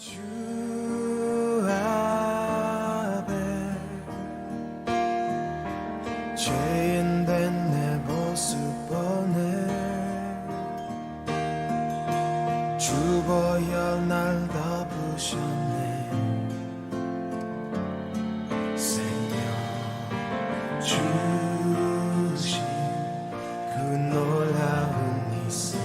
주 앞에 죄인 된 내 모습 보네. 주 보여 날 덮으셨네. 생명 주신 그 놀라운 이세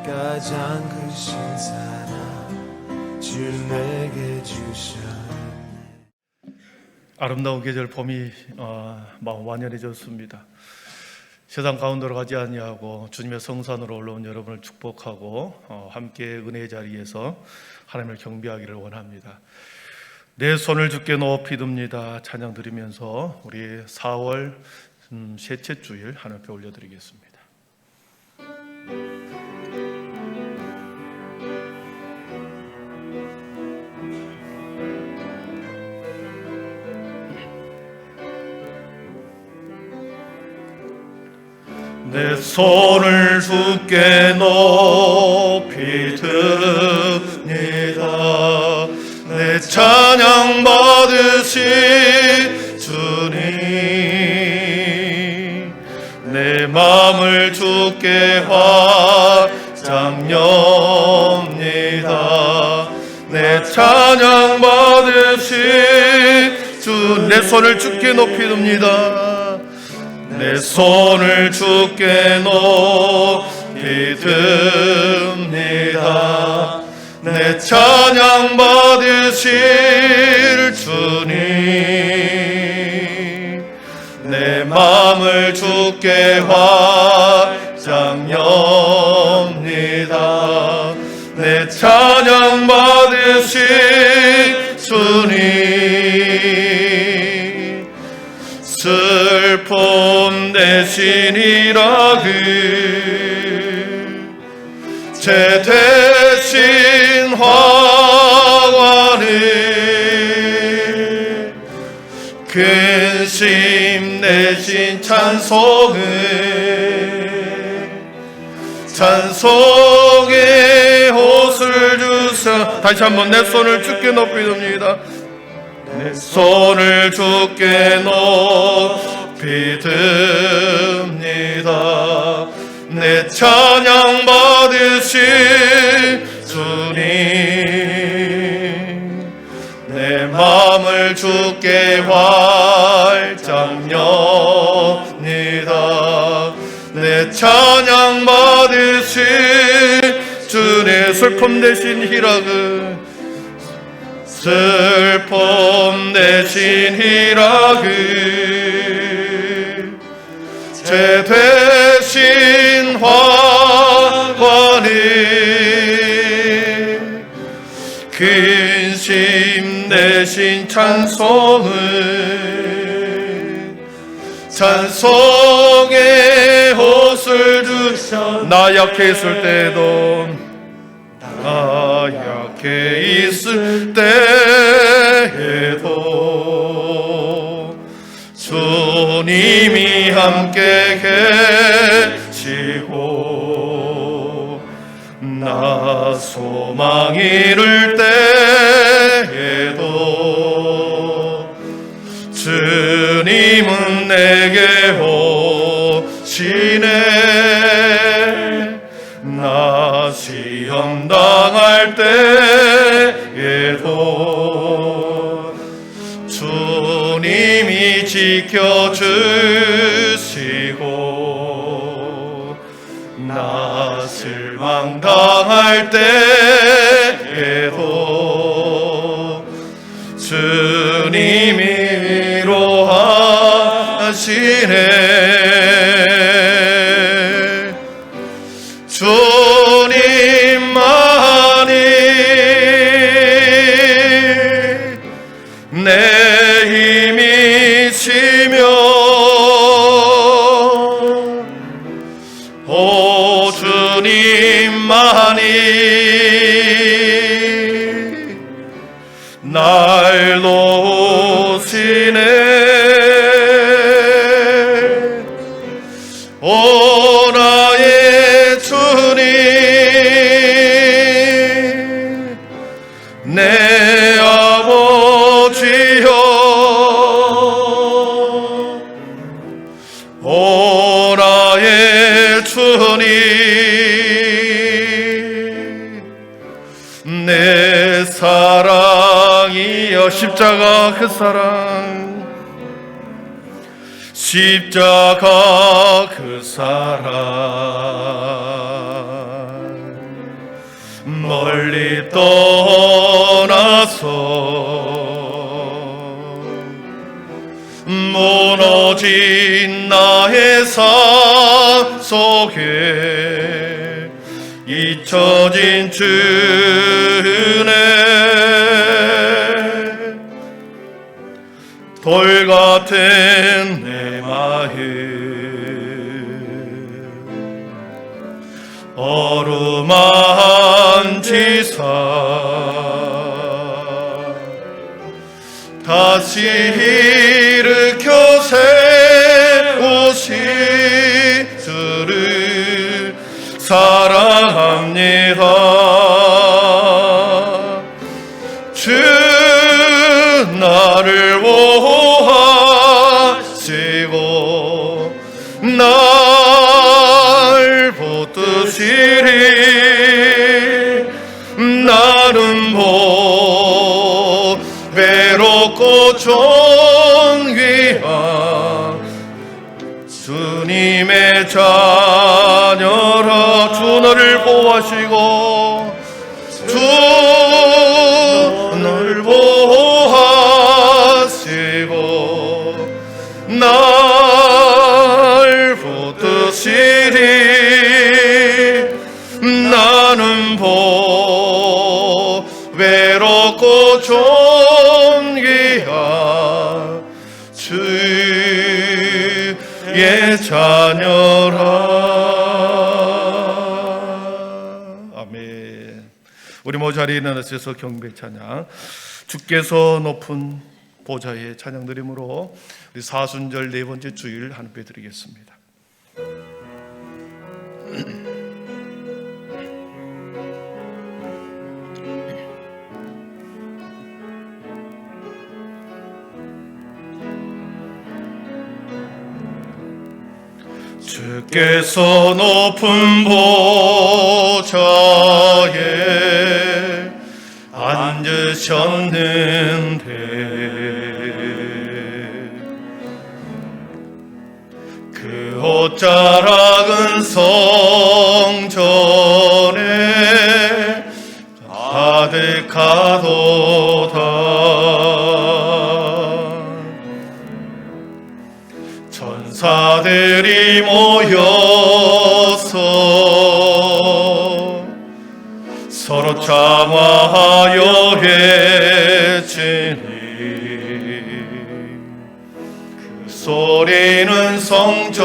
가장 크신 사랑 주 내게 주셨네. 아름다운 계절 봄이 완연해졌습니다. 세상 가운데로 가지 아니하고 주님의 성산으로 올라온 여러분을 축복하고 함께 은혜의 자리에서 하나님을 경배하기를 원합니다. 내 손을 주께 높이 듭니다. 찬양 드리면서 우리 4월 셋째 주일 하나님 앞에 올려드리겠습니다. 내 손을 주께 높이 듭니다. 내 찬양 받으신 주님, 내 마음을 주께 활짝 엽니다. 내 찬양 받으신 주, 내 손을 주께 높이 듭니다. 내 손을 주께 높이 듭니다. 내 찬양 받으실 주님, 내 마음을 주께 활짝 엽니다. 내 찬양 받으실 주님, 슬픔 대신이라 제 대신 화관을 근심 대신 찬송의 옷을 주사. 다시 한번 내 손을 주께 높이 듭니다. 내 손을 주께 높이 듭니다. 내 찬양 받으신 주님, 내 마음을 주께 활짝 엽니다. 내 찬양 받으신 주의 슬픔 대신 희락을, 슬픔 대신 희락을 제 대신 화관을 근심 대신 찬송의 옷을 주셔. 나 약해 있을 때도, 나 약해 있을 때에도 주님이 함께 계시고, 나 소망 잃을 때에도 주님은 내게 오시네. 나 시험 당할 때에도 주님이 지켜주시고, 나 실망 당할 때에도 주님이 위로하시네. 주님만이 내 힘이시며, 오 주님만이 날 도우시네. 오 나의 주님, 할렐루야. 십자가 그 사랑, 십자가 그 사랑, 멀리 떠나서 무너진 나의 삶 속에 잊혀진 주네, 돌 같은 내 마음 어루만지사 다시 일으켜 세우시기를 사랑합니다. 주 나를 보호하시고 날 붙드시리. 나는 외롭고 존귀한 주님의 자녀라. 주 너를 보호하시고 주 너를 보호하시고 날 붙드시리. 나는 외롭고 존귀한 주의 자녀라. 아멘. 우리 모두 자리에 일어나셔서 경배 찬양, 주께서 높은 보좌의 찬양 드림으로 우리 사순절 네 번째 주일 하나님께 드리겠습니다. 주께서 높은 보좌에 앉으셨는데 그 옷자락은 성전에 가득하도다. 천사들이 모여서 서로 참화하여 외치니 그 소리는 성전에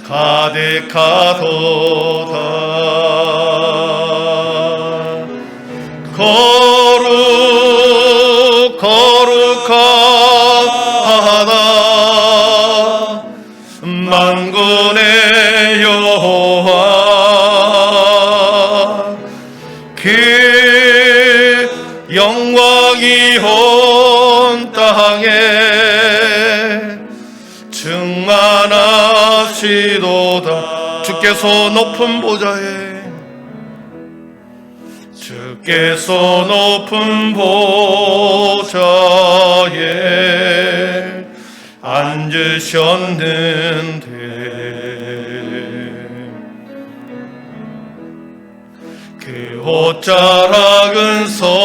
가득하도다. 거룩하다 만군의 여호와, 그 영광이 온 땅에 충만하시도다. 주께서 높은 보좌에, 주께서 높은 보좌에 앉으셨는데 그 옷자락은 성전에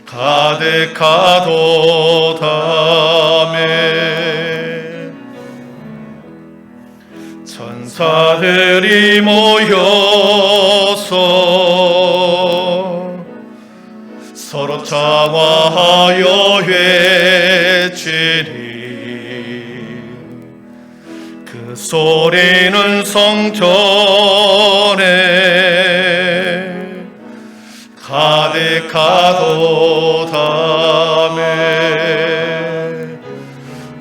가득하도다매 천사들이 모여서 서로 참화하여 외치니 그 소리는 성전에 가득하도다매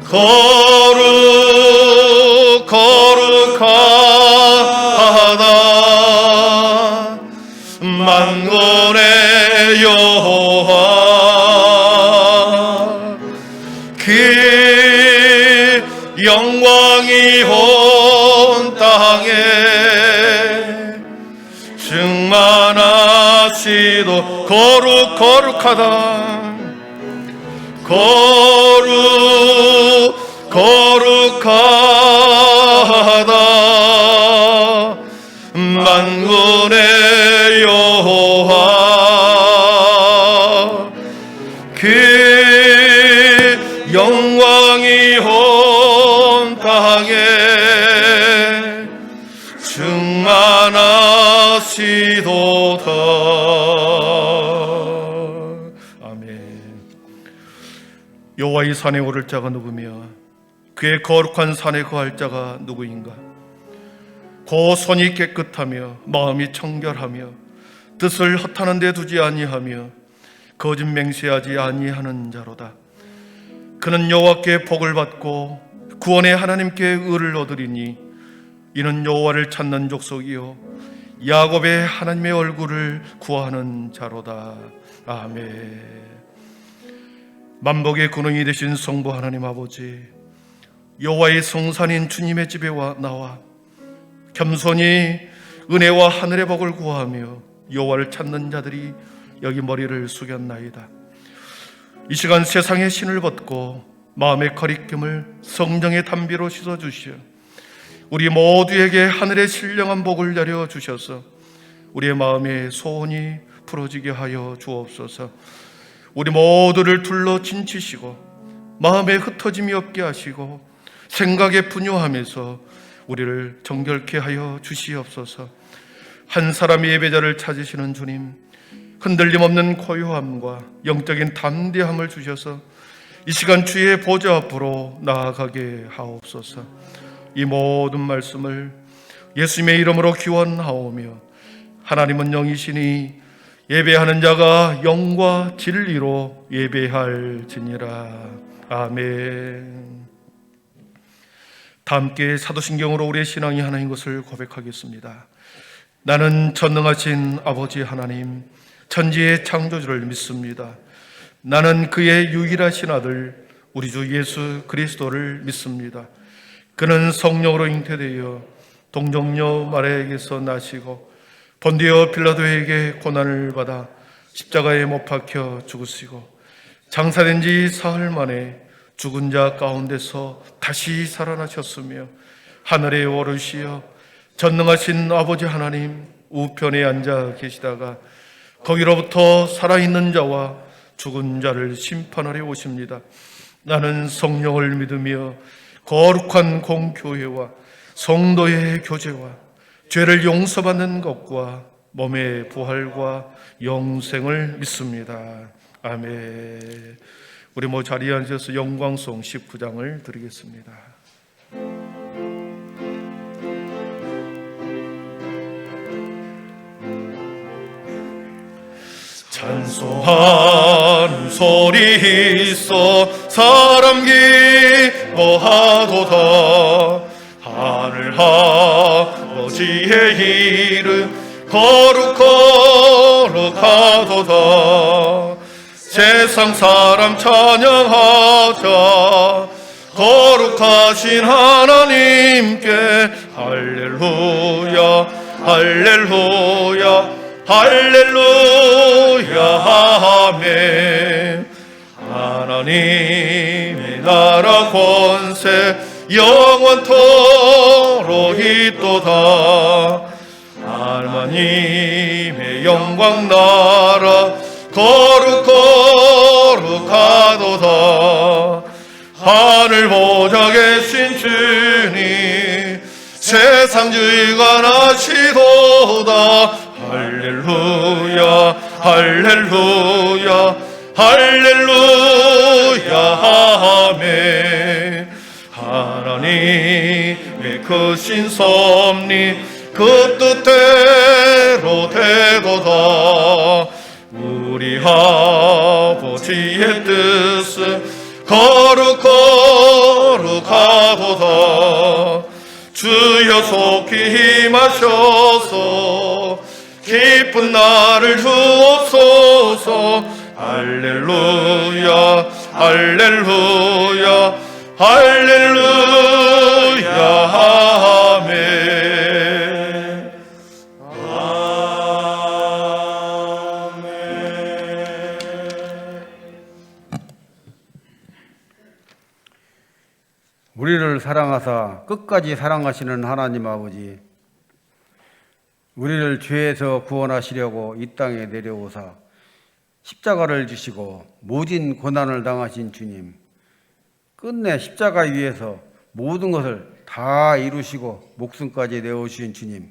거룩하다 만군의 여호와, 그 영광이 온 땅에 시도 거룩하다 거룩하다 만군의 여호와 그 영광이 온 땅에 충만하시도다. 아멘. 여호와의 산에 오를 자가 누구며 그의 거룩한 산에 거할 자가 누구인가? 그 손이 깨끗하며 마음이 청결하며 뜻을 허탄한 데 두지 아니하며 거짓 맹세하지 아니하는 자로다. 그는 여호와께 복을 받고 구원의 하나님께 의를 얻으리니 이는 여호와를 찾는 족속이요 야곱의 하나님의 얼굴을 구하는 자로다. 아멘. 만복의 근원이 되신 성부 하나님 아버지, 여호와의 성산인 주님의 집에 나와 겸손히 은혜와 하늘의 복을 구하며 여호와를 찾는 자들이 여기 머리를 숙였나이다. 이 시간 세상의 신을 벗고 마음의 거리낌을 성령의 담비로 씻어주시어 우리 모두에게 하늘의 신령한 복을 내려 주셔서 우리의 마음의 소원이 풀어지게 하여 주옵소서. 우리 모두를 둘러 진치시고 마음에 흩어짐이 없게 하시고 생각에 분요함에서 우리를 정결케 하여 주시옵소서. 한 사람의 예배자를 찾으시는 주님, 흔들림 없는 고요함과 영적인 담대함을 주셔서 이 시간 주의 보좌 앞으로 나아가게 하옵소서. 이 모든 말씀을 예수님의 이름으로 기원하오며 하나님은 영이시니 예배하는 자가 영과 진리로 예배할지니라. 아멘. 다 함께 사도신경으로 우리의 신앙이 하나인 것을 고백하겠습니다. 나는 전능하신 아버지 하나님, 천지의 창조주를 믿습니다. 나는 그의 유일하신 아들 우리 주 예수 그리스도를 믿습니다. 그는 성령으로 잉태되어 동정녀 마리아에게서 나시고 본디오 빌라도에게 고난을 받아 십자가에 못 박혀 죽으시고 장사된 지 사흘 만에 죽은 자 가운데서 다시 살아나셨으며 하늘에 오르시어 전능하신 아버지 하나님 우편에 앉아 계시다가 거기로부터 살아있는 자와 죽은 자를 심판하려 오십니다. 나는 성령을 믿으며 거룩한 공교회와 성도의 교제와 죄를 용서받는 것과 몸의 부활과 영생을 믿습니다. 아멘. 우리 모두 자리에 앉아서 영광송 19장을 드리겠습니다. 찬송하는 소리 있어 사람 기뻐하도다. 하늘 아버지의 이름 거룩하도다. 세상 사람 찬양하자. 거룩하신 하나님께 할렐루야 할렐루야 할렐루야 아멘. 하나님의 나라 권세 영원토록 있도다. 하나님의 영광 나라 거룩하도다. 하늘 보좌 계신 주님 세상 주관하시도다. 할렐루야 할렐루야 할렐루야 아멘. 하나님의 크신 섭리 그 뜻대로 되도다. 우리 아버지의 뜻은 거룩하도다. 주여 속히 힘하셔서 기쁜 날을 주옵소서. 할렐루야 할렐루야 할렐루야 아멘. 우리를 사랑하사 끝까지 사랑하시는 하나님 아버지, 우리를 죄에서 구원하시려고 이 땅에 내려오사 십자가를 지시고 모진 고난을 당하신 주님, 끝내 십자가 위에서 모든 것을 다 이루시고 목숨까지 내어주신 주님,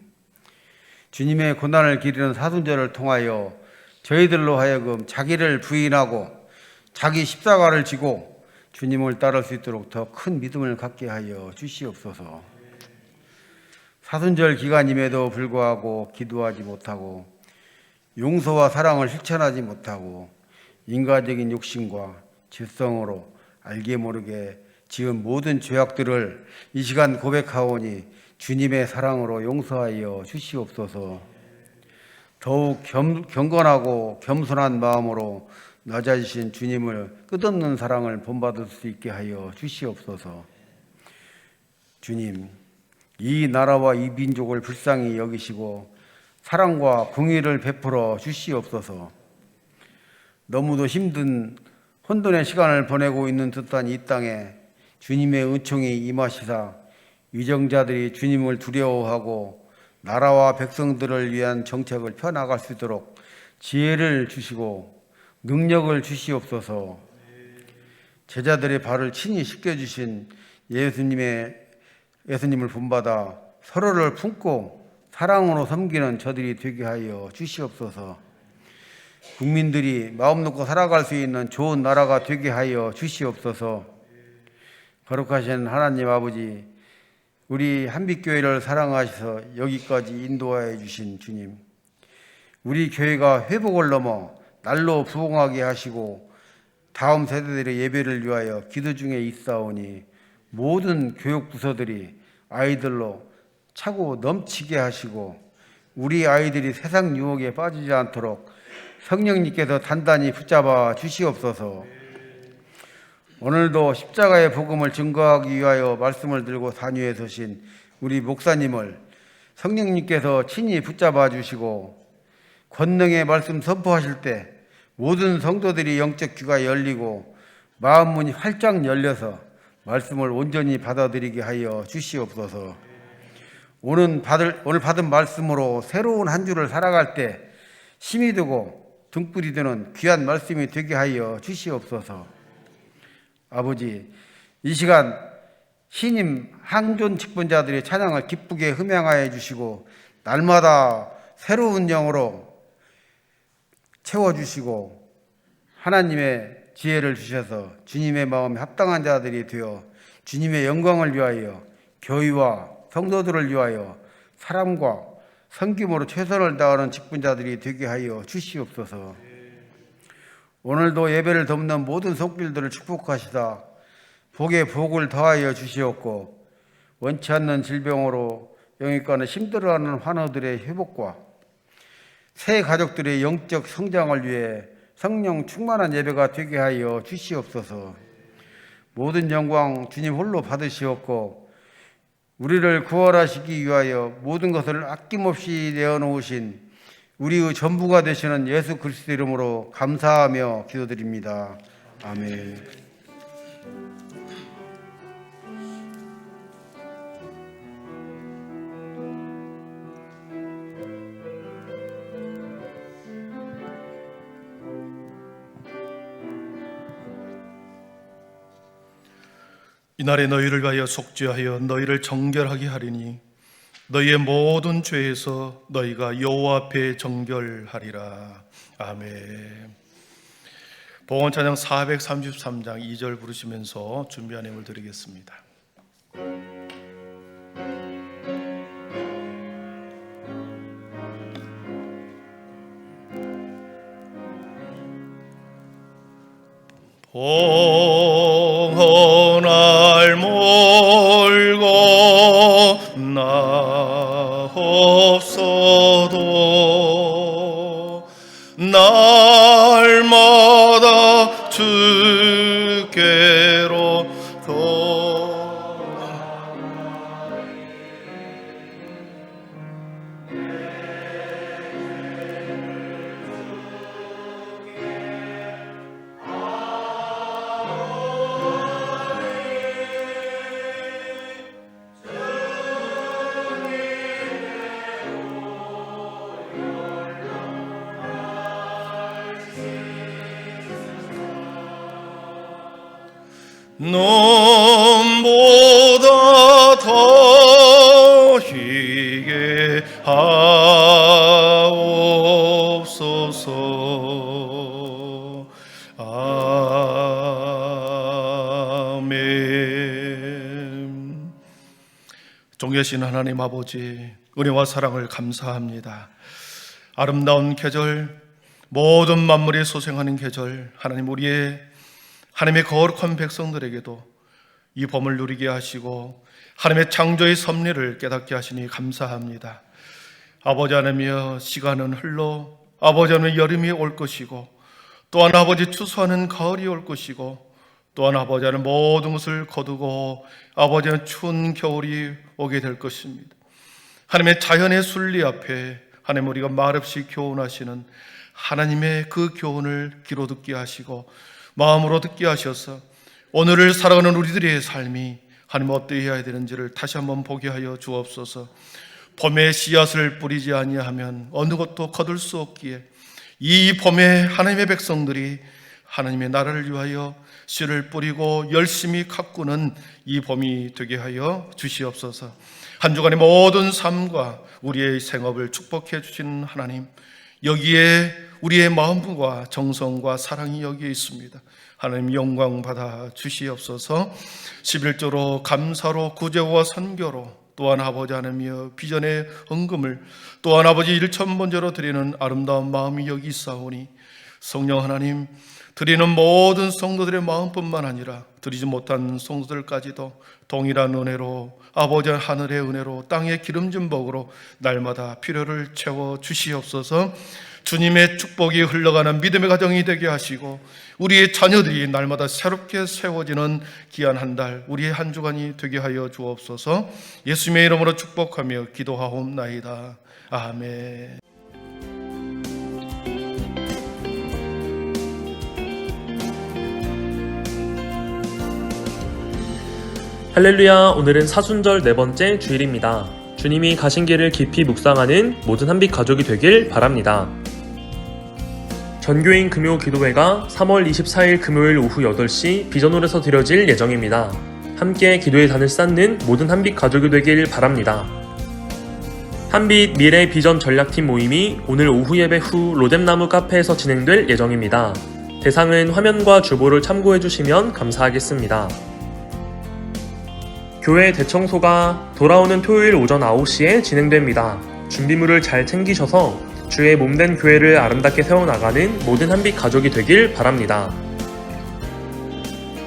주님의 고난을 기리는 사순절을 통하여 저희들로 하여금 자기를 부인하고 자기 십자가를 지고 주님을 따를 수 있도록 더 큰 믿음을 갖게 하여 주시옵소서. 사순절 기간임에도 불구하고 기도하지 못하고 용서와 사랑을 실천하지 못하고 인간적인 욕심과 질성으로 알게 모르게 지은 모든 죄악들을 이 시간 고백하오니 주님의 사랑으로 용서하여 주시옵소서. 더욱 경건하고 겸손한 마음으로 낮아지신 주님을 끝없는 사랑을 본받을 수 있게 하여 주시옵소서. 주님, 이 나라와 이 민족을 불쌍히 여기시고 사랑과 긍휼을 베풀어 주시옵소서. 너무도 힘든 혼돈의 시간을 보내고 있는 듯한 이 땅에 주님의 은총이 임하시사 위정자들이 주님을 두려워하고 나라와 백성들을 위한 정책을 펴나갈 수 있도록 지혜를 주시고 능력을 주시옵소서. 제자들의 발을 친히 씻겨주신 예수님을 본받아 서로를 품고 사랑으로 섬기는 저들이 되게 하여 주시옵소서. 국민들이 마음 놓고 살아갈 수 있는 좋은 나라가 되게 하여 주시옵소서. 거룩하신 하나님 아버지, 우리 한빛교회를 사랑하셔서 여기까지 인도하여 주신 주님, 우리 교회가 회복을 넘어 날로 부흥하게 하시고 다음 세대들의 예배를 위하여 기도 중에 있사오니 모든 교육부서들이 아이들로 차고 넘치게 하시고 우리 아이들이 세상 유혹에 빠지지 않도록 성령님께서 단단히 붙잡아 주시옵소서. 오늘도 십자가의 복음을 증거하기 위하여 말씀을 들고 산위에 서신 우리 목사님을 성령님께서 친히 붙잡아 주시고 권능의 말씀 선포하실 때 모든 성도들이 영적 귀가 열리고 마음 문이 활짝 열려서 말씀을 온전히 받아들이게 하여 주시옵소서. 오늘 받은 말씀으로 새로운 한 주를 살아갈 때 힘이 되고 등불이 되는 귀한 말씀이 되게 하여 주시옵소서. 아버지, 이 시간 신임 항존 직분자들의 찬양을 기쁘게 흠양하여 주시고 날마다 새로운 영으로 채워주시고 하나님의 지혜를 주셔서 주님의 마음에 합당한 자들이 되어 주님의 영광을 위하여 교회와 성도들을 위하여 사랑과 섬김으로 최선을 다하는 직분자들이 되게 하여 주시옵소서. 오늘도 예배를 돕는 모든 손길들을 축복하시다 복에 복을 더하여 주시옵고 원치 않는 질병으로 영육간에 힘들어하는 환우들의 회복과 새 가족들의 영적 성장을 위해 성령 충만한 예배가 되게 하여 주시옵소서. 모든 영광 주님 홀로 받으시옵고 우리를 구원하시기 위하여 모든 것을 아낌없이 내어놓으신 우리의 전부가 되시는 예수 그리스도 이름으로 감사하며 기도드립니다. 아멘. 이날에 너희를 위하여 속죄하여 너희를 정결하게 하리니 너희의 모든 죄에서 너희가 여호와 앞에 정결하리라. 아멘. 봉헌 찬양 433장 2절 부르시면서 준비한 예물 드리겠습니다. 봉헌할 몰고 나옵소도 날마다 주께로 눈보다 더 희게 하옵소서. 아멘. 존귀하신 하나님 아버지, 은혜와 사랑을 감사합니다. 아름다운 계절, 모든 만물이 소생하는 계절, 하나님 하나님의 거룩한 백성들에게도 이 봄을 누리게 하시고 하나님의 창조의 섭리를 깨닫게 하시니 감사합니다. 아버지 하나님이여, 시간은 흘러 아버지 하나님 여름이 올 것이고, 또한 아버지 추수하는 가을이 올 것이고, 또한 아버지 하나님 모든 것을 거두고 아버지 하나님 추운 겨울이 오게 될 것입니다. 하나님의 자연의 순리 앞에 하나님 우리가 말없이 교훈하시는 하나님의 그 교훈을 귀로 듣게 하시고 마음으로 듣게 하셔서 오늘을 살아가는 우리들의 삶이 하나님 어떠해야 되는지를 다시 한번 보게 하여 주옵소서. 봄에 씨앗을 뿌리지 아니하면 어느 것도 거둘 수 없기에 이 봄에 하나님의 백성들이 하나님의 나라를 위하여 씨를 뿌리고 열심히 가꾸는 이 봄이 되게 하여 주시옵소서. 한 주간의 모든 삶과 우리의 생업을 축복해 주시는 하나님, 여기에 우리의 마음과 정성과 사랑이 여기에 있습니다. 하나님 영광 받아 주시옵소서. 11조로 감사로 구제와 선교로, 또한 아버지 하나님이여 비전의 헌금을, 또한 아버지 일천번제로 드리는 아름다운 마음이 여기 있사오니 성령 하나님, 드리는 모든 성도들의 마음뿐만 아니라 드리지 못한 성도들까지도 동일한 은혜로, 아버지 하늘의 은혜로, 땅의 기름진 복으로 날마다 필요를 채워 주시옵소서. 주님의 축복이 흘러가는 믿음의 가정이 되게 하시고 우리의 자녀들이 날마다 새롭게 세워지는 귀한 한 달, 우리의 한 주간이 되게 하여 주옵소서. 예수님의 이름으로 축복하며 기도하옵나이다. 아멘. 할렐루야. 오늘은 사순절 4번째 주일입니다. 주님이 가신 길을 깊이 묵상하는 모든 한빛 가족이 되길 바랍니다. 전교인 금요 기도회가 3월 24일 금요일 오후 8시 비전홀에서 드려질 예정입니다. 함께 기도의 단을 쌓는 모든 한빛 가족이 되길 바랍니다. 한빛 미래 비전 전략팀 모임이 오늘 오후 예배 후 로뎀나무 카페에서 진행될 예정입니다. 대상은 화면과 주보를 참고해 주시면 감사하겠습니다. 교회 대청소가 돌아오는 토요일 오전 9시에 진행됩니다. 준비물을 잘 챙기셔서 주의 몸된 교회를 아름답게 세워나가는 모든 한빛 가족이 되길 바랍니다.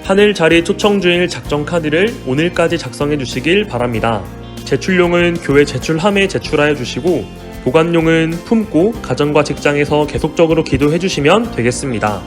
하늘자리 초청주일 작성 카드를 오늘까지 작성해 주시길 바랍니다. 제출용은 교회 제출함에 제출하여 주시고 보관용은 품고 가정과 직장에서 계속적으로 기도해 주시면 되겠습니다.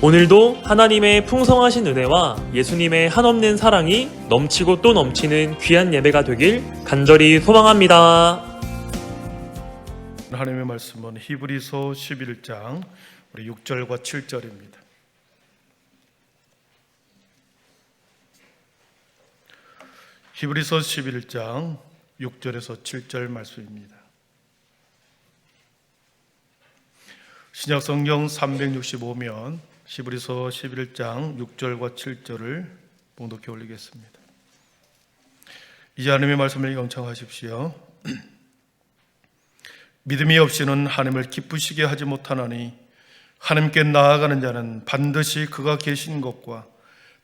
오늘도 하나님의 풍성하신 은혜와 예수님의 한없는 사랑이 넘치고 또 넘치는 귀한 예배가 되길 간절히 소망합니다. 하나님의 말씀은 히브리서 11장 우리 6절과 7절입니다. 히브리서 11장 6절에서 7절 말씀입니다. 신약성경 365면 히브리서 11장 6절과 7절을 봉독해 올리겠습니다. 이제 하나님의 말씀을 경청하십시오. 믿음이 없이는 하나님을 기쁘시게 하지 못하나니 하나님께 나아가는 자는 반드시 그가 계신 것과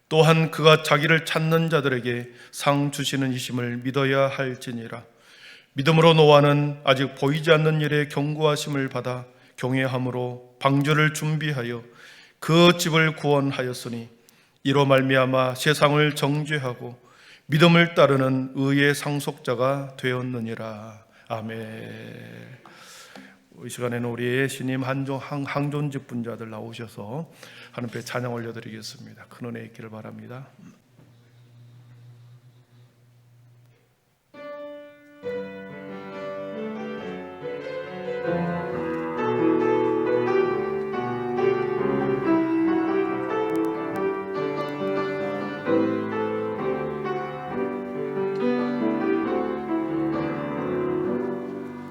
또한 그가 자기를 찾는 자들에게 상 주시는 이심을 믿어야 할지니라. 믿음으로 노아는 아직 보이지 않는 일에 경고하심을 받아 경외함으로 방주를 준비하여 그 집을 구원하였으니 이로 말미암아 세상을 정죄하고 믿음을 따르는 의의 상속자가 되었느니라. 아멘. 이 시간에는 우리 신임 항존직 분자들 나오셔서 하나님께 찬양 올려드리겠습니다. 큰 은혜 있기를 바랍니다.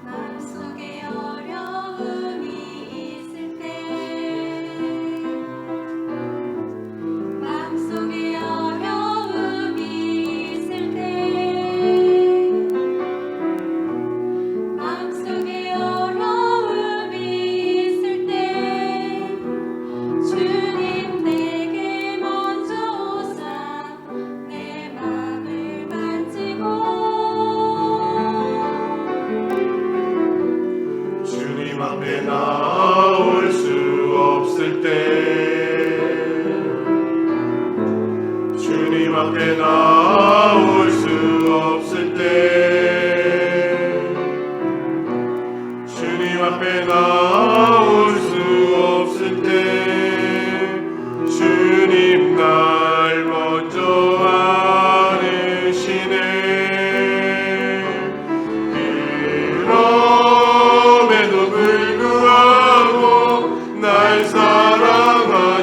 마음속에 어려움이 있을 때 마음속에 어려움이 있을 때 마음속에 어려움이 있을 때 주님 내게 먼저 오사 내 맘을 만지고 주님 앞에 나올 수 없을 때 주님 앞에 나올 수 없을 때 주님 앞에 나올 수 없을 때 주님 날 먼저 아르시네. 그럼에도 불구하고 날 사랑하시는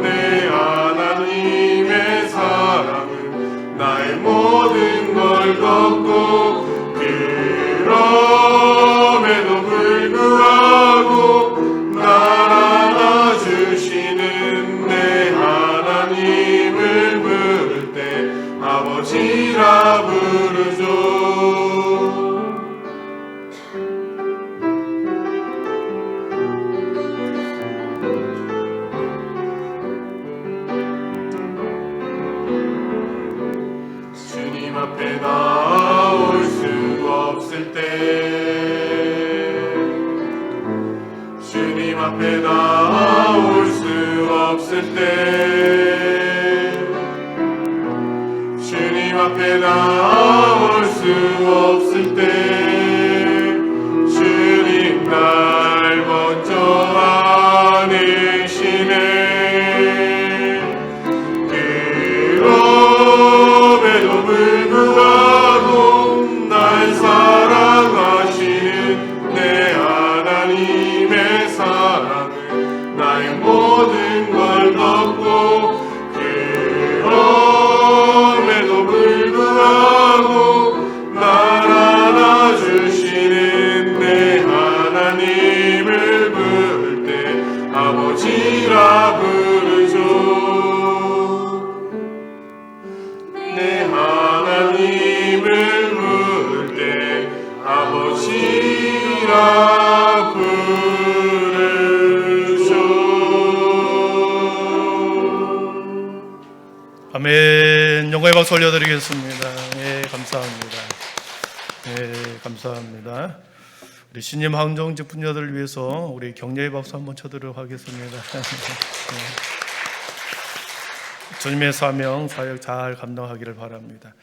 내 하나님의 사랑은 나의 모든 걸 덮고 그럼에도 불구하고 날 안아주시는 내 하나님을 부를 때 아버지라 부르죠. 주님 앞에 나올 수 없을 때 주님 앞에 나올 수 없을 때 주님 앞에 나올 수 없을 때 주님 날 먼저 안으시네. 그럼에도 불구하고 날 사랑하시는 내 하나님의 사랑은 나의 모든 걸 덮고 그럼에도 불구하고 날 안아주시는 내 하나님을 부를 때 아버지라 부르죠. 내 하나님을 부를 때 아버지라 부르죠. 아멘. 영광의 박수 올려드리겠습니다. 네, 감사합니다. 네, 감사합니다. 우리 신임 항종직 분야들을 위해서 우리 격려의 박수 한번 쳐드리도록 하겠습니다. 네. 주님의 사명, 사역 잘 감당하기를 바랍니다.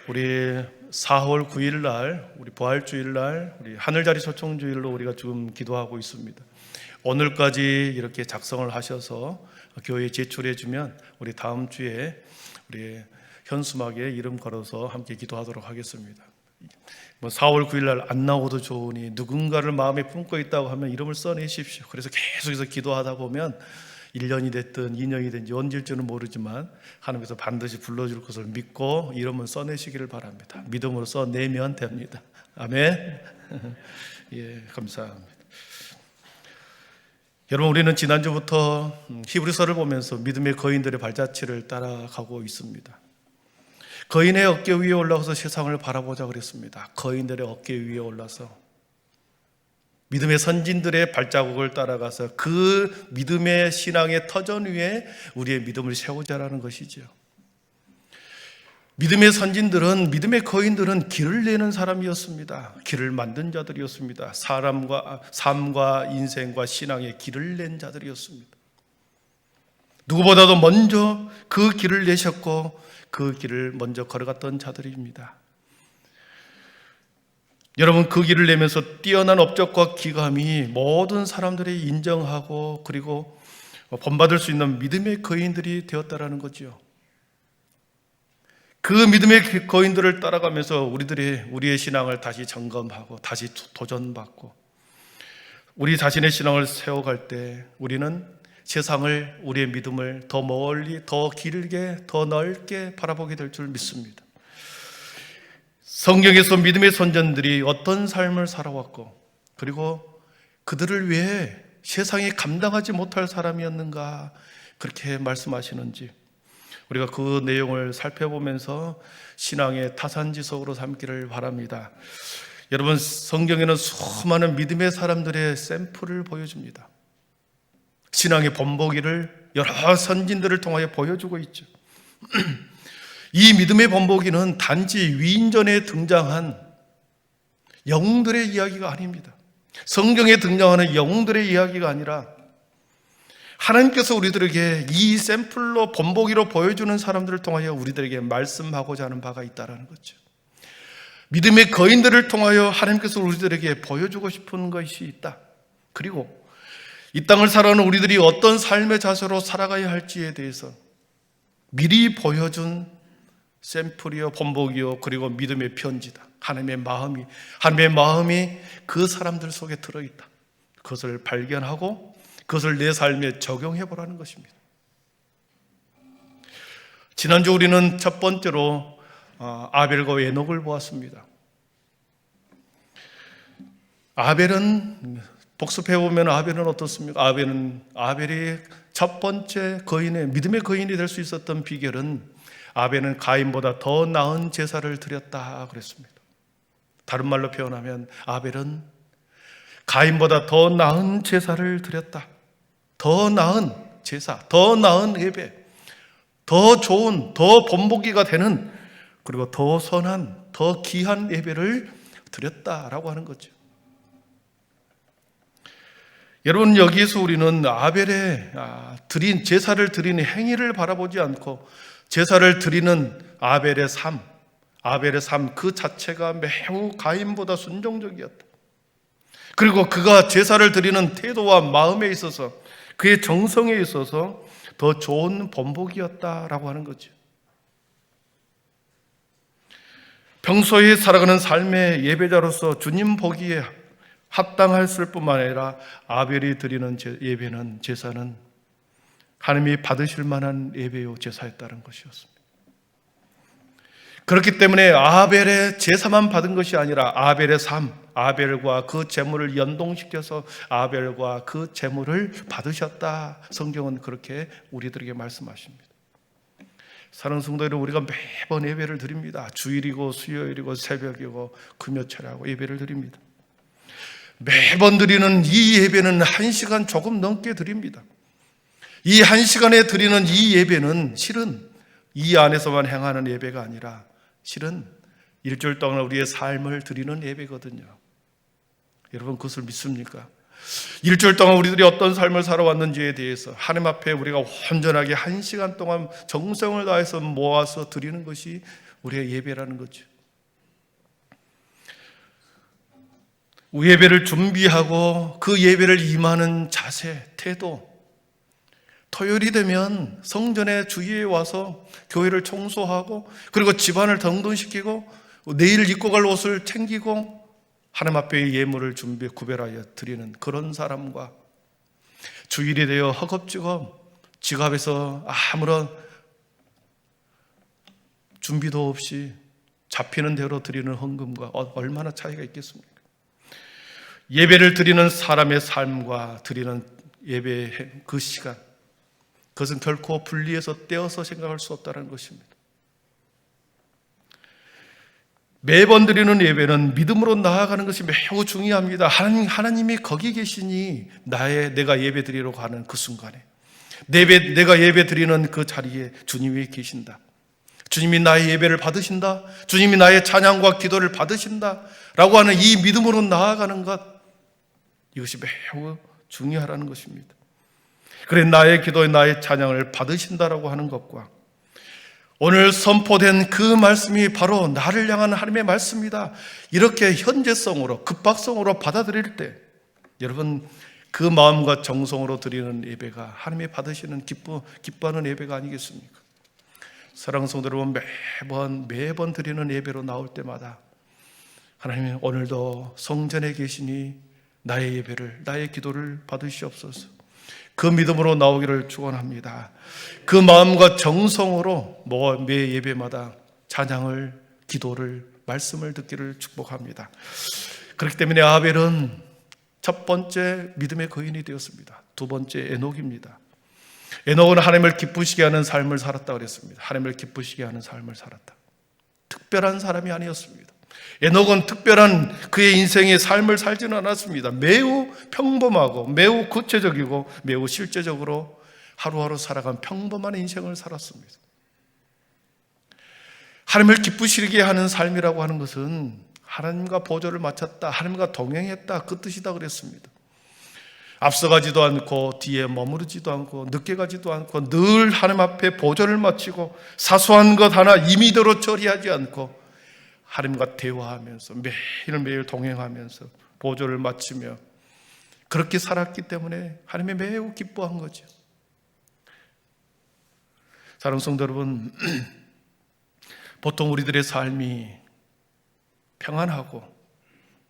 우리 4월 9일 날, 우리 부활주일 날, 우리 하늘자리 초청주일로 우리가 지금 기도하고 있습니다. 오늘까지 이렇게 작성을 하셔서 교회에 제출해 주면 우리 다음 주에 우리 현수막에 이름 걸어서 함께 기도하도록 하겠습니다. 4월 9일 날 안 나오도 좋으니 누군가를 마음에 품고 있다고 하면 이름을 써내십시오. 그래서 계속해서 기도하다 보면 1년이 됐든 2년이 됐든지 언제일지는 모르지만 하나님께서 반드시 불러줄 것을 믿고 이름을 써내시기를 바랍니다. 믿음으로 써내면 됩니다. 아멘. 예, 감사합니다. 여러분, 우리는 지난주부터 히브리서를 보면서 믿음의 거인들의 발자취를 따라가고 있습니다. 거인의 어깨 위에 올라가서 세상을 바라보자 그랬습니다. 거인들의 어깨 위에 올라서 믿음의 선진들의 발자국을 따라가서 그 믿음의 신앙의 터전 위에 우리의 믿음을 세우자라는 것이죠. 믿음의 선진들은, 믿음의 거인들은 길을 내는 사람이었습니다. 길을 만든 자들이었습니다. 삶과 인생과 신앙의 길을 낸 자들이었습니다. 누구보다도 먼저 그 길을 내셨고 그 길을 먼저 걸어갔던 자들입니다. 여러분, 그 길을 내면서 뛰어난 업적과 기감이 모든 사람들이 인정하고 그리고 본받을 수 있는 믿음의 거인들이 되었다라는 거죠. 그 믿음의 거인들을 따라가면서 우리의 신앙을 다시 점검하고 다시 도전받고 우리 자신의 신앙을 세워갈 때 우리는 세상을, 우리의 믿음을 더 멀리, 더 길게, 더 넓게 바라보게 될 줄 믿습니다. 성경에서 믿음의 선전들이 어떤 삶을 살아왔고 그리고 그들을 위해 세상이 감당하지 못할 사람이었는가 그렇게 말씀하시는지 우리가 그 내용을 살펴보면서 신앙의 타산지석으로 삼기를 바랍니다. 여러분, 성경에는 수많은 믿음의 사람들의 샘플을 보여줍니다. 신앙의 본보기를 여러 선진들을 통하여 보여주고 있죠. 이 믿음의 본보기는 단지 위인전에 등장한 영웅들의 이야기가 아닙니다. 성경에 등장하는 영웅들의 이야기가 아니라 하나님께서 우리들에게 이 샘플로 본보기로 보여주는 사람들을 통하여 우리들에게 말씀하고자 하는 바가 있다는 거죠. 믿음의 거인들을 통하여 하나님께서 우리들에게 보여주고 싶은 것이 있다. 그리고 이 땅을 살아가는 우리들이 어떤 삶의 자세로 살아가야 할지에 대해서 미리 보여준 샘플이요, 본보기요, 그리고 믿음의 편지다. 하나님의 마음이 그 사람들 속에 들어있다. 그것을 발견하고 그것을 내 삶에 적용해 보라는 것입니다. 지난주 우리는 첫 번째로 아벨과 에녹을 보았습니다. 아벨은 복습해 보면 아벨은 어떻습니까? 아벨이 첫 번째 믿음의 거인이 될 수 있었던 비결은 아벨은 가인보다 더 나은 제사를 드렸다 그랬습니다. 다른 말로 표현하면 아벨은 가인보다 더 나은 제사를 드렸다. 더 나은 제사, 더 나은 예배, 더 좋은, 더 본보기가 되는 그리고 더 선한, 더 귀한 예배를 드렸다라고 하는 거죠. 여러분, 여기에서 우리는 아벨의 드린 제사를 드리는 행위를 바라보지 않고 제사를 드리는 아벨의 삶 그 자체가 매우 가인보다 순종적이었다. 그리고 그가 제사를 드리는 태도와 마음에 있어서 그의 정성에 있어서 더 좋은 본보기였다라고 하는 거죠. 평소에 살아가는 삶의 예배자로서 주님 보기에 합당했을 뿐만 아니라 아벨이 드리는 예배는 제사는 하나님이 받으실 만한 예배요 제사였다는 것이었습니다. 그렇기 때문에 아벨의 제사만 받은 것이 아니라 아벨의 삶, 아벨과 그 제물을 연동시켜서 아벨과 그 제물을 받으셨다. 성경은 그렇게 우리들에게 말씀하십니다. 사랑하는 성도 여러분, 우리가 매번 예배를 드립니다. 주일이고 수요일이고 새벽이고 금요철하고 예배를 드립니다. 매번 드리는 이 예배는 1시간 조금 넘게 드립니다. 이 1시간에 드리는 이 예배는 실은 이 안에서만 행하는 예배가 아니라 실은 일주일 동안 우리의 삶을 드리는 예배거든요. 여러분, 그것을 믿습니까? 일주일 동안 우리들이 어떤 삶을 살아왔는지에 대해서 하나님 앞에 우리가 온전하게 1시간 동안 정성을 다해서 모아서 드리는 것이 우리의 예배라는 거죠. 예배를 준비하고 그 예배를 임하는 자세, 태도, 토요일이 되면 성전에 주일에 와서 교회를 청소하고 그리고 집안을 정돈시키고 내일 입고 갈 옷을 챙기고 하나님 앞에 예물을 구별하여 드리는 그런 사람과 주일이 되어 허겁지겁 지갑에서 아무런 준비도 없이 잡히는 대로 드리는 헌금과 얼마나 차이가 있겠습니까? 예배를 드리는 사람의 삶과 드리는 예배의 그 시간, 그것은 결코 분리해서 떼어서 생각할 수 없다는 것입니다. 매번 드리는 예배는 믿음으로 나아가는 것이 매우 중요합니다. 하나님이 거기 계시니 내가 예배 드리러 가는 그 순간에 내가 예배 드리는 그 자리에 주님이 계신다. 주님이 나의 예배를 받으신다. 주님이 나의 찬양과 기도를 받으신다 라고 하는 이 믿음으로 나아가는 것, 이것이 매우 중요하다는 것입니다. 그래 나의 기도에 나의 찬양을 받으신다라고 하는 것과 오늘 선포된 그 말씀이 바로 나를 향한 하나님의 말씀이다, 이렇게 현재성으로 급박성으로 받아들일 때 여러분 그 마음과 정성으로 드리는 예배가 하나님이 받으시는 기뻐하는 예배가 아니겠습니까? 사랑하는 성도 여러분, 매번 드리는 예배로 나올 때마다 하나님 오늘도 성전에 계시니 나의 예배를, 나의 기도를 받으시옵소서. 그 믿음으로 나오기를 축원합니다. 그 마음과 정성으로 매 예배마다 찬양을, 기도를, 말씀을 듣기를 축복합니다. 그렇기 때문에 아벨은 첫 번째 믿음의 거인이 되었습니다. 두 번째 에녹입니다. 에녹은 하나님을 기쁘시게 하는 삶을 살았다 그랬습니다. 하나님을 기쁘시게 하는 삶을 살았다. 특별한 사람이 아니었습니다. 에녹은 특별한 그의 인생의 삶을 살지는 않았습니다. 매우 평범하고 매우 구체적이고 매우 실제적으로 하루하루 살아간 평범한 인생을 살았습니다. 하나님을 기쁘시게 하는 삶이라고 하는 것은 하나님과 보조를 맞췄다, 하나님과 동행했다, 그 뜻이다 그랬습니다. 앞서가지도 않고 뒤에 머무르지도 않고 늦게 가지도 않고 늘 하나님 앞에 보조를 마치고 사소한 것 하나 임의대로 처리하지 않고 하나님과 대화하면서 매일매일 동행하면서 보조를 마치며 그렇게 살았기 때문에 하나님이 매우 기뻐한 거죠. 사랑하는 성도 여러분, 보통 우리들의 삶이 평안하고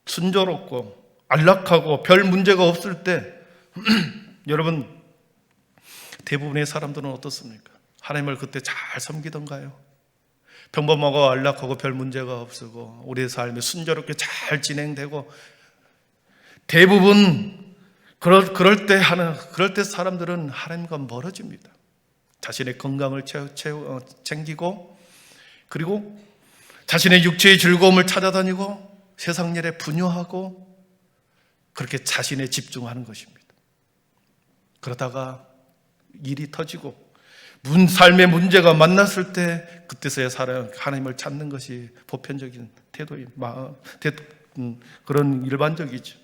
순조롭고 안락하고 별 문제가 없을 때 여러분 대부분의 사람들은 어떻습니까? 하나님을 그때 잘 섬기던가요? 평범하고 안락하고 별 문제가 없고 우리의 삶이 순조롭게 잘 진행되고 대부분 그럴 때 사람들은 하나님과 멀어집니다. 자신의 건강을 챙기고 그리고 자신의 육체의 즐거움을 찾아다니고 세상 일에 분유하고 그렇게 자신에 집중하는 것입니다. 그러다가 일이 터지고 삶의 문제가 만났을 때 그때서야 하나님을 찾는 것이 보편적인 그런 일반적이죠.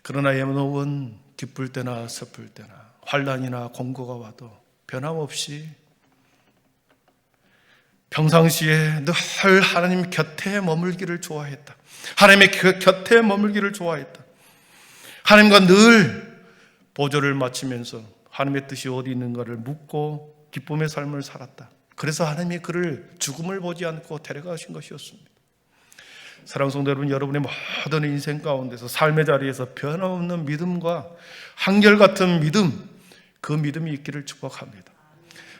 그러나 에녹은 기쁠 때나 슬플 때나 환난이나 공고가 와도 변함없이 평상시에 늘 하나님 곁에 머물기를 좋아했다. 하나님의 곁에 머물기를 좋아했다. 하나님과 늘 보조를 마치면서 하나님의 뜻이 어디 있는가를 묻고 기쁨의 삶을 살았다. 그래서 하나님이 그를 죽음을 보지 않고 데려가신 것이었습니다. 사랑하는 성도 여러분, 여러분의 모든 인생 가운데서 삶의 자리에서 변함없는 믿음과 한결같은 믿음, 그 믿음이 있기를 축복합니다.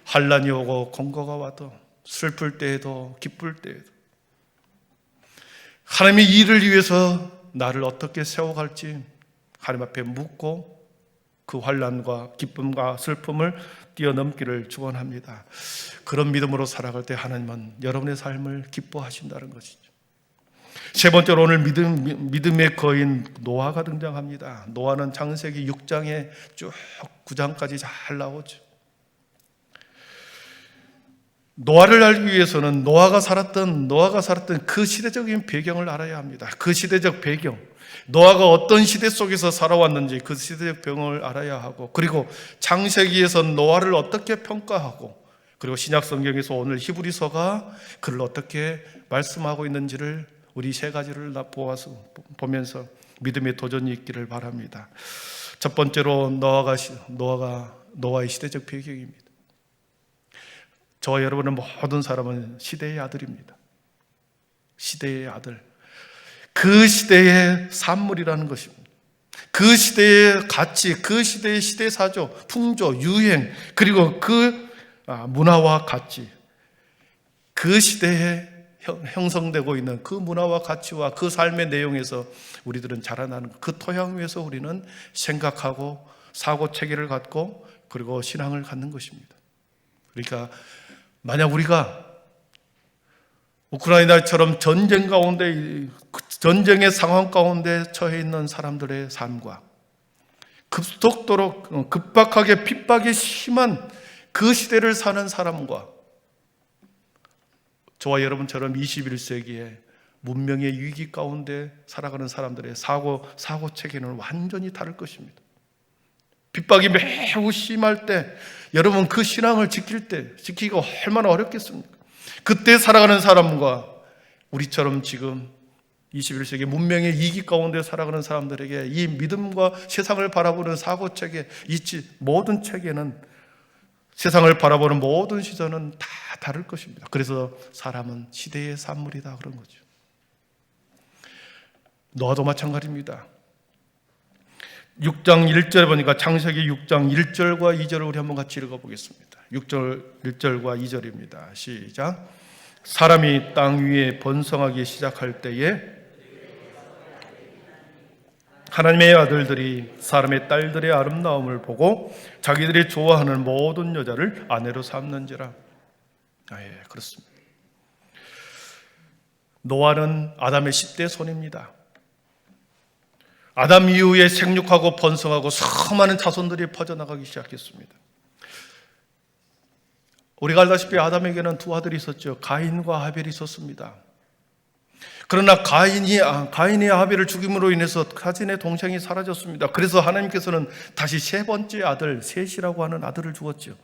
환난이 오고 공고가 와도 슬플 때에도 기쁠 때에도 하나님의 일을 위해서 나를 어떻게 세워갈지 하나님 앞에 묻고 그 환난과 기쁨과 슬픔을 뛰어넘기를 축원합니다. 그런 믿음으로 살아갈 때 하나님은 여러분의 삶을 기뻐하신다는 것이죠. 세 번째로 오늘 믿음의 거인 노아가 등장합니다. 노아는 창세기 6장에 쭉 9장까지 잘 나오죠. 노아를 알기 위해서는 노아가 살았던 그 시대적인 배경을 알아야 합니다. 그 시대적 배경, 노아가 어떤 시대 속에서 살아왔는지 그 시대적 배경을 알아야 하고, 그리고 창세기에서 노아를 어떻게 평가하고, 그리고 신약 성경에서 오늘 히브리서가 그를 어떻게 말씀하고 있는지를 우리 세 가지를 보면서 믿음의 도전이 있기를 바랍니다. 첫 번째로 노아의 시대적 배경입니다. 저와 여러분은 모든 사람은 시대의 아들입니다. 시대의 아들. 그 시대의 산물이라는 것입니다. 그 시대의 가치, 그 시대의 시대사조, 풍조, 유행, 그리고 그 문화와 가치, 그 시대에 형성되고 있는 그 문화와 가치와 그 삶의 내용에서 우리들은 자라나는 그 토양 위에서 우리는 생각하고 사고 체계를 갖고 그리고 신앙을 갖는 것입니다. 그러니까 만약 우리가 우크라이나처럼 전쟁 가운데, 전쟁의 상황 가운데 처해 있는 사람들의 삶과 급속도로 급박하게 핍박이 심한 그 시대를 사는 사람과 저와 여러분처럼 21세기에 문명의 위기 가운데 살아가는 사람들의 사고 체계는 완전히 다를 것입니다. 핍박이 매우 심할 때, 여러분 그 신앙을 지키기가 얼마나 어렵겠습니까? 그때 살아가는 사람과 우리처럼 지금 21세기 문명의 이기 가운데 살아가는 사람들에게 이 믿음과 세상을 바라보는 사고체계, 모든 체계는, 세상을 바라보는 모든 시선은 다 다를 것입니다. 그래서 사람은 시대의 산물이다 그런 거죠. 노아도 마찬가지입니다. 6장 1절에 보니까 창세기 6장 1절과 2절을 우리 한번 같이 읽어보겠습니다. 1절과 2절입니다. 시작. 사람이 땅 위에 번성하기 시작할 때에 하나님의 아들들이 사람의 딸들의 아름다움을 보고 자기들이 좋아하는 모든 여자를 아내로 삼는지라. 예, 그렇습니다. 노아는 아담의 10대 손입니다. 아담 이후에 생육하고 번성하고 수많은 자손들이 퍼져나가기 시작했습니다. 우리가 알다시피 아담에게는 두 아들이 있었죠. 가인과 하벨이 있었습니다. 그러나 가인이 아벨을 죽임으로 인해서 가진의 동생이 사라졌습니다. 그래서 하나님께서는 다시 세 번째 아들 셋이라고 하는 아들을 주었죠.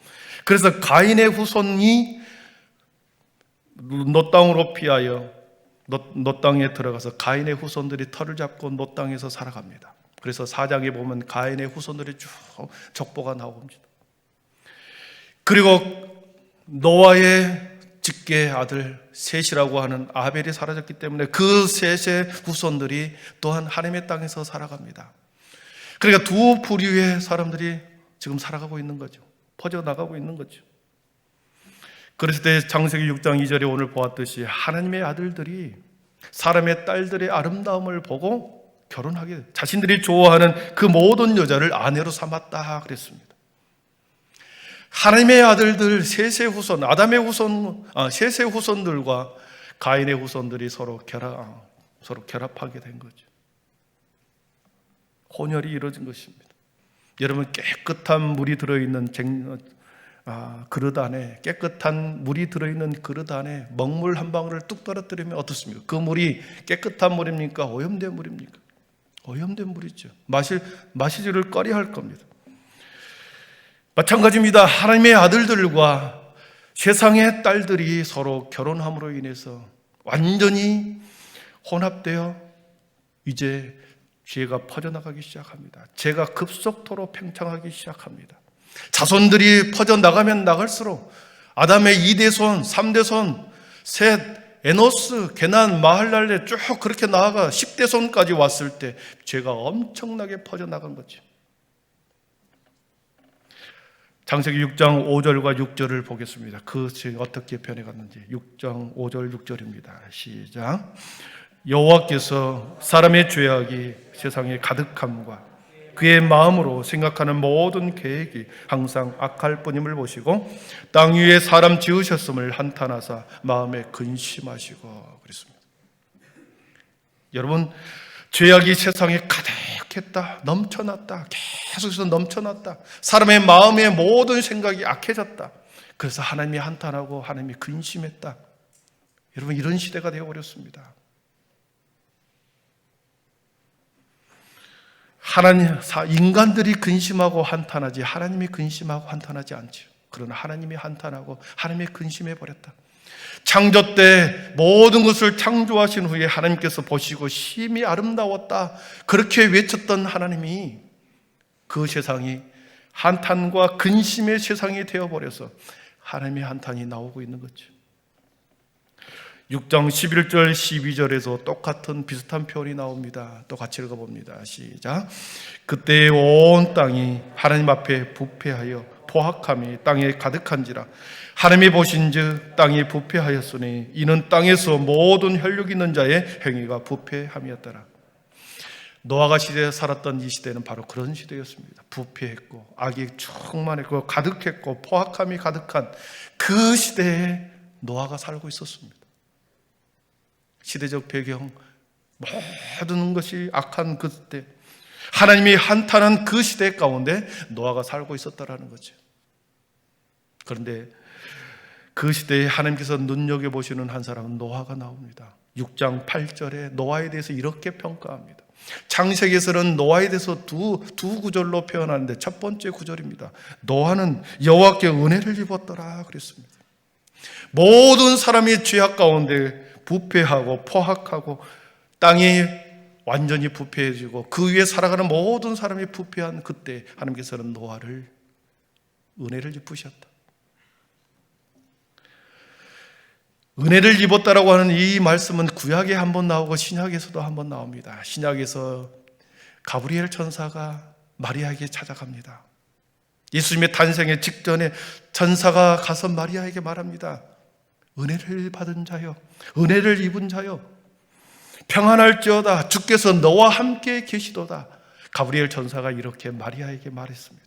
그래서 가인의 후손이 노 땅으로 피하여 노 땅에 들어가서 가인의 후손들이 털을 잡고 노 땅에서 살아갑니다. 그래서 4장에 보면 가인의 후손들이 쭉 족보가 나옵니다. 그리고 노아의 직계 아들 셋이라고 하는 아벨이 사라졌기 때문에 그 셋의 후손들이 또한 하나님의 땅에서 살아갑니다. 그러니까 두 부류의 사람들이 지금 살아가고 있는 거죠. 퍼져나가고 있는 거죠. 그랬을 때 창세기 6장 2절에 오늘 보았듯이 하나님의 아들들이 사람의 딸들의 아름다움을 보고 결혼하게, 자신들이 좋아하는 그 모든 여자를 아내로 삼았다 그랬습니다. 하나님의 아들들 셋의 후손, 아담의 후손, 셋의 후손들과 가인의 후손들이 서로 결합하게 된 거죠. 혼혈이 이루어진 것입니다. 여러분, 깨끗한 물이 들어있는 그릇 안에, 깨끗한 물이 들어있는 그릇 안에 먹물 한 방울을 뚝 떨어뜨리면 어떻습니까? 그 물이 깨끗한 물입니까? 오염된 물입니까? 오염된 물이죠. 마시지를 꺼려할 겁니다. 마찬가지입니다. 하나님의 아들들과 세상의 딸들이 서로 결혼함으로 인해서 완전히 혼합되어 이제 죄가 퍼져나가기 시작합니다. 죄가 급속도로 팽창하기 시작합니다. 자손들이 퍼져나가면 나갈수록 아담의 2대손, 3대손, 셋, 에노스, 게난, 마할랄레 쭉 그렇게 나아가 10대손까지 왔을 때 죄가 엄청나게 퍼져나간 거죠. 창세기 6장 5절과 6절을 보겠습니다. 그 죄가 어떻게 변해갔는지. 6장 5절 6절입니다. 시작. 여호와께서 사람의 죄악이 세상에 가득함과 그의 마음으로 생각하는 모든 계획이 항상 악할 뿐임을 보시고 땅 위에 사람 지으셨음을 한탄하사 마음에 근심하시고 그랬습니다. 여러분, 죄악이 세상에 가득했다, 넘쳐났다, 계속해서 넘쳐났다. 사람의 마음의 모든 생각이 악해졌다. 그래서 하나님이 한탄하고 하나님이 근심했다. 여러분, 이런 시대가 되어버렸습니다. 인간들이 근심하고 한탄하지 하나님이 근심하고 한탄하지 않죠. 그러나 하나님이 한탄하고 하나님이 근심해버렸다. 창조 때 모든 것을 창조하신 후에 하나님께서 보시고 심히 아름다웠다, 그렇게 외쳤던 하나님이 그 세상이 한탄과 근심의 세상이 되어버려서 하나님의 한탄이 나오고 있는 거죠. 6장 11절 12절에서 똑같은 비슷한 표현이 나옵니다. 또 같이 읽어봅니다. 시작. 그때 온 땅이 하나님 앞에 부패하여 포악함이 땅에 가득한지라. 하나님이 보신즉 땅이 부패하였으니 이는 땅에서 모든 혈육 있는 자의 행위가 부패함이었더라. 노아가 시대에 살았던 이 시대는 바로 그런 시대였습니다. 부패했고 악이 충만했고 가득했고 포악함이 가득한 그 시대에 노아가 살고 있었습니다. 시대적 배경, 모든 것이 악한 그때 하나님이 한탄한 그 시대 가운데 노아가 살고 있었다라는 거죠. 그런데 그 시대에 하나님께서 눈여겨보시는 한 사람은 노아가 나옵니다. 6장 8절에 노아에 대해서 이렇게 평가합니다. 창세기에서는 노아에 대해서 두 구절로 표현하는데 첫 번째 구절입니다. 노아는 여호와께 은혜를 입었더라 그랬습니다. 모든 사람이 죄악 가운데 부패하고 포악하고 땅이 완전히 부패해지고 그 위에 살아가는 모든 사람이 부패한 그때 하나님께서는 노아를 은혜를 입으셨다. 은혜를 입었다라고 하는 이 말씀은 구약에 한 번 나오고 신약에서도 한 번 나옵니다. 신약에서 가브리엘 천사가 마리아에게 찾아갑니다. 예수님의 탄생의 직전에 천사가 가서 마리아에게 말합니다. 은혜를 받은 자여, 은혜를 입은 자여, 평안할지어다. 주께서 너와 함께 계시도다. 가브리엘 천사가 이렇게 마리아에게 말했습니다.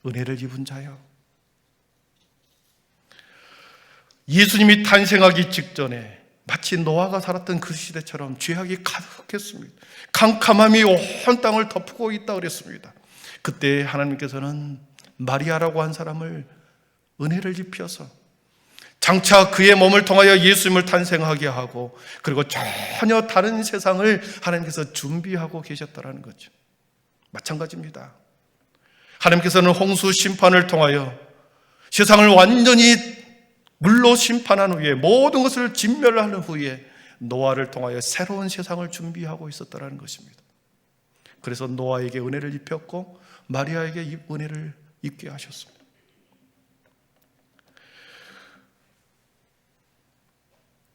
은혜를 입은 자여. 예수님이 탄생하기 직전에 마치 노아가 살았던 그 시대처럼 죄악이 가득했습니다. 캄캄함이 온 땅을 덮고 있다 그랬습니다. 그때 하나님께서는 마리아라고 한 사람을 은혜를 입혀서 장차 그의 몸을 통하여 예수님을 탄생하게 하고 그리고 전혀 다른 세상을 하나님께서 준비하고 계셨다는 거죠. 마찬가지입니다. 하나님께서는 홍수 심판을 통하여 세상을 완전히 물로 심판한 후에 모든 것을 진멸하는 후에 노아를 통하여 새로운 세상을 준비하고 있었다는 것입니다. 그래서 노아에게 은혜를 입혔고 마리아에게 은혜를 입게 하셨습니다.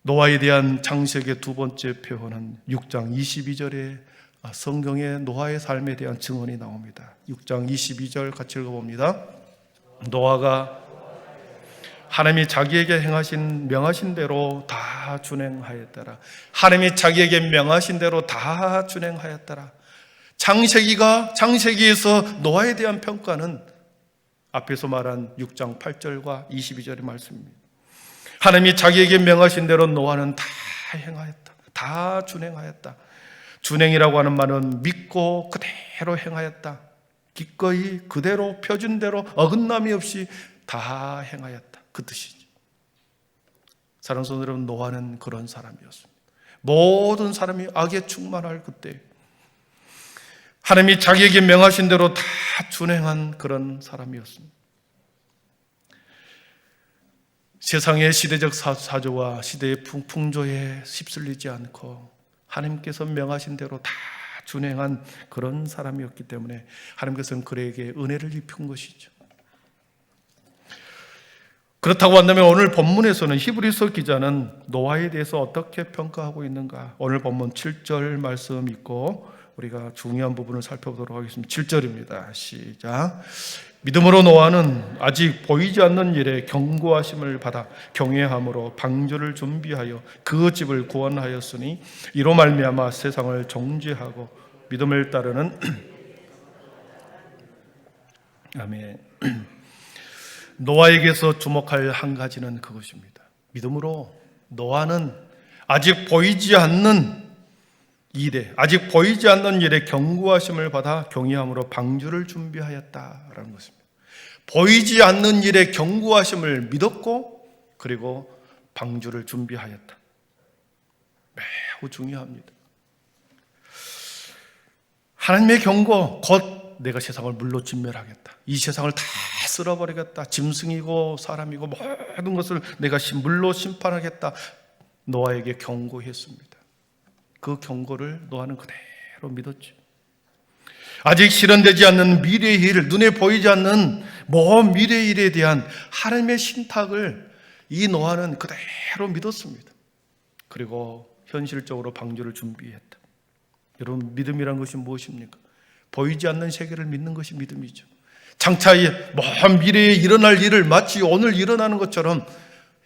노아에 대한 창세기의 두 번째 표현은 6장 22절에 성경에 노아의 삶에 대한 증언이 나옵니다. 6장 22절 같이 읽어봅니다. 노아가 하나님이 자기에게 명하신 대로 다 준행하였더라. 하나님이 자기에게 명하신 대로 다 준행하였더라. 창세기에서 노아에 대한 평가는 앞에서 말한 6장 8절과 22절의 말씀입니다. 하나님이 자기에게 명하신 대로 노아는 다 행하였다. 다 준행하였다. 준행이라고 하는 말은 믿고 그대로 행하였다. 기꺼이 그대로 표준 대로 어긋남이 없이 다 행하였다. 그 뜻이죠. 사랑하는 성도 여러분, 노아는 그런 사람이었습니다. 모든 사람이 악에 충만할 그때 하나님이 자기에게 명하신 대로 다 준행한 그런 사람이었습니다. 세상의 시대적 사조와 시대의 풍조에 휩쓸리지 않고 하나님께서 명하신 대로 다 준행한 그런 사람이었기 때문에 하나님께서는 그에게 은혜를 입힌 것이죠. 그렇다고 한다면 오늘 본문에서는 히브리서 기자는 노아에 대해서 어떻게 평가하고 있는가? 오늘 본문 7절 말씀 있고 우리가 중요한 부분을 살펴보도록 하겠습니다. 7절입니다. 시작. 믿음으로 노아는 아직 보이지 않는 일에 경고하심을 받아 경외함으로 방주를 준비하여 그 집을 구원하였으니 이로 말미암아 세상을 정죄하고 믿음을 따르는 아멘. 노아에게서 주목할 한 가지는 그것입니다. 믿음으로 노아는 아직 보이지 않는 일에 경고하심을 받아 경외함으로 방주를 준비하였다라는 것입니다. 보이지 않는 일에 경고하심을 믿었고 그리고 방주를 준비하였다. 매우 중요합니다. 하나님의 경고, 곧 내가 세상을 물로 진멸하겠다. 이 세상을 다 쓸어버리겠다. 짐승이고 사람이고 모든 것을 내가 물로 심판하겠다. 노아에게 경고했습니다. 그 경고를 노아는 그대로 믿었죠. 아직 실현되지 않는 미래의 일, 눈에 보이지 않는 먼 미래의 일에 대한 하나님의 신탁을 이 노아는 그대로 믿었습니다. 그리고 현실적으로 방주를 준비했다. 여러분, 믿음이란 것이 무엇입니까? 보이지 않는 세계를 믿는 것이 믿음이죠. 장차 먼 미래에 일어날 일을 마치 오늘 일어나는 것처럼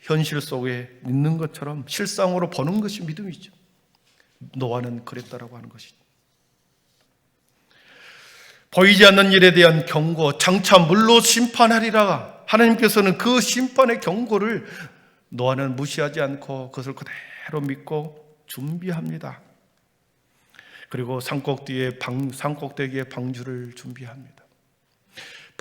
현실 속에 있는 것처럼 실상으로 보는 것이 믿음이죠. 노아는 그랬다라고 하는 것이죠. 보이지 않는 일에 대한 경고, 장차 물로 심판하리라. 하나님께서는 그 심판의 경고를 노아는 무시하지 않고 그것을 그대로 믿고 준비합니다. 그리고 산꼭대기에 방주를 준비합니다.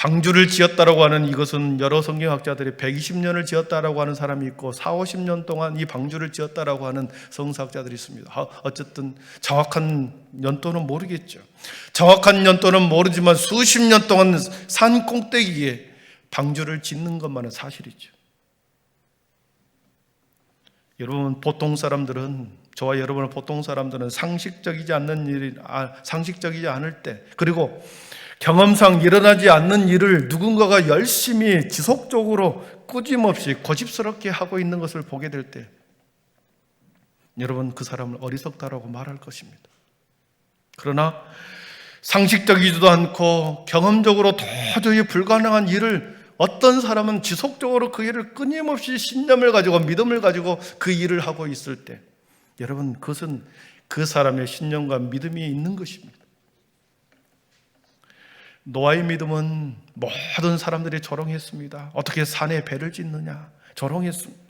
방주를 지었다라고 하는 이것은 여러 성경학자들이 120년을 지었다라고 하는 사람이 있고 40-50년 동안 이 방주를 지었다라고 하는 성서학자들이 있습니다. 어쨌든 정확한 연도는 모르겠죠. 정확한 연도는 모르지만 수십 년 동안 산 꼭대기에 방주를 짓는 것만은 사실이죠. 여러분, 보통 사람들은, 저와 여러분은 보통 사람들은 상식적이지 않을 때, 그리고 경험상 일어나지 않는 일을 누군가가 열심히 지속적으로 꾸짐없이 고집스럽게 하고 있는 것을 보게 될 때, 여러분, 그 사람을 어리석다라고 말할 것입니다. 그러나 상식적이지도 않고 경험적으로 도저히 불가능한 일을 어떤 사람은 지속적으로 그 일을 끊임없이 신념을 가지고 믿음을 가지고 그 일을 하고 있을 때, 여러분, 그것은 그 사람의 신념과 믿음이 있는 것입니다. 노아의 믿음은 모든 사람들이 조롱했습니다. 어떻게 산에 배를 짓느냐, 조롱했습니다.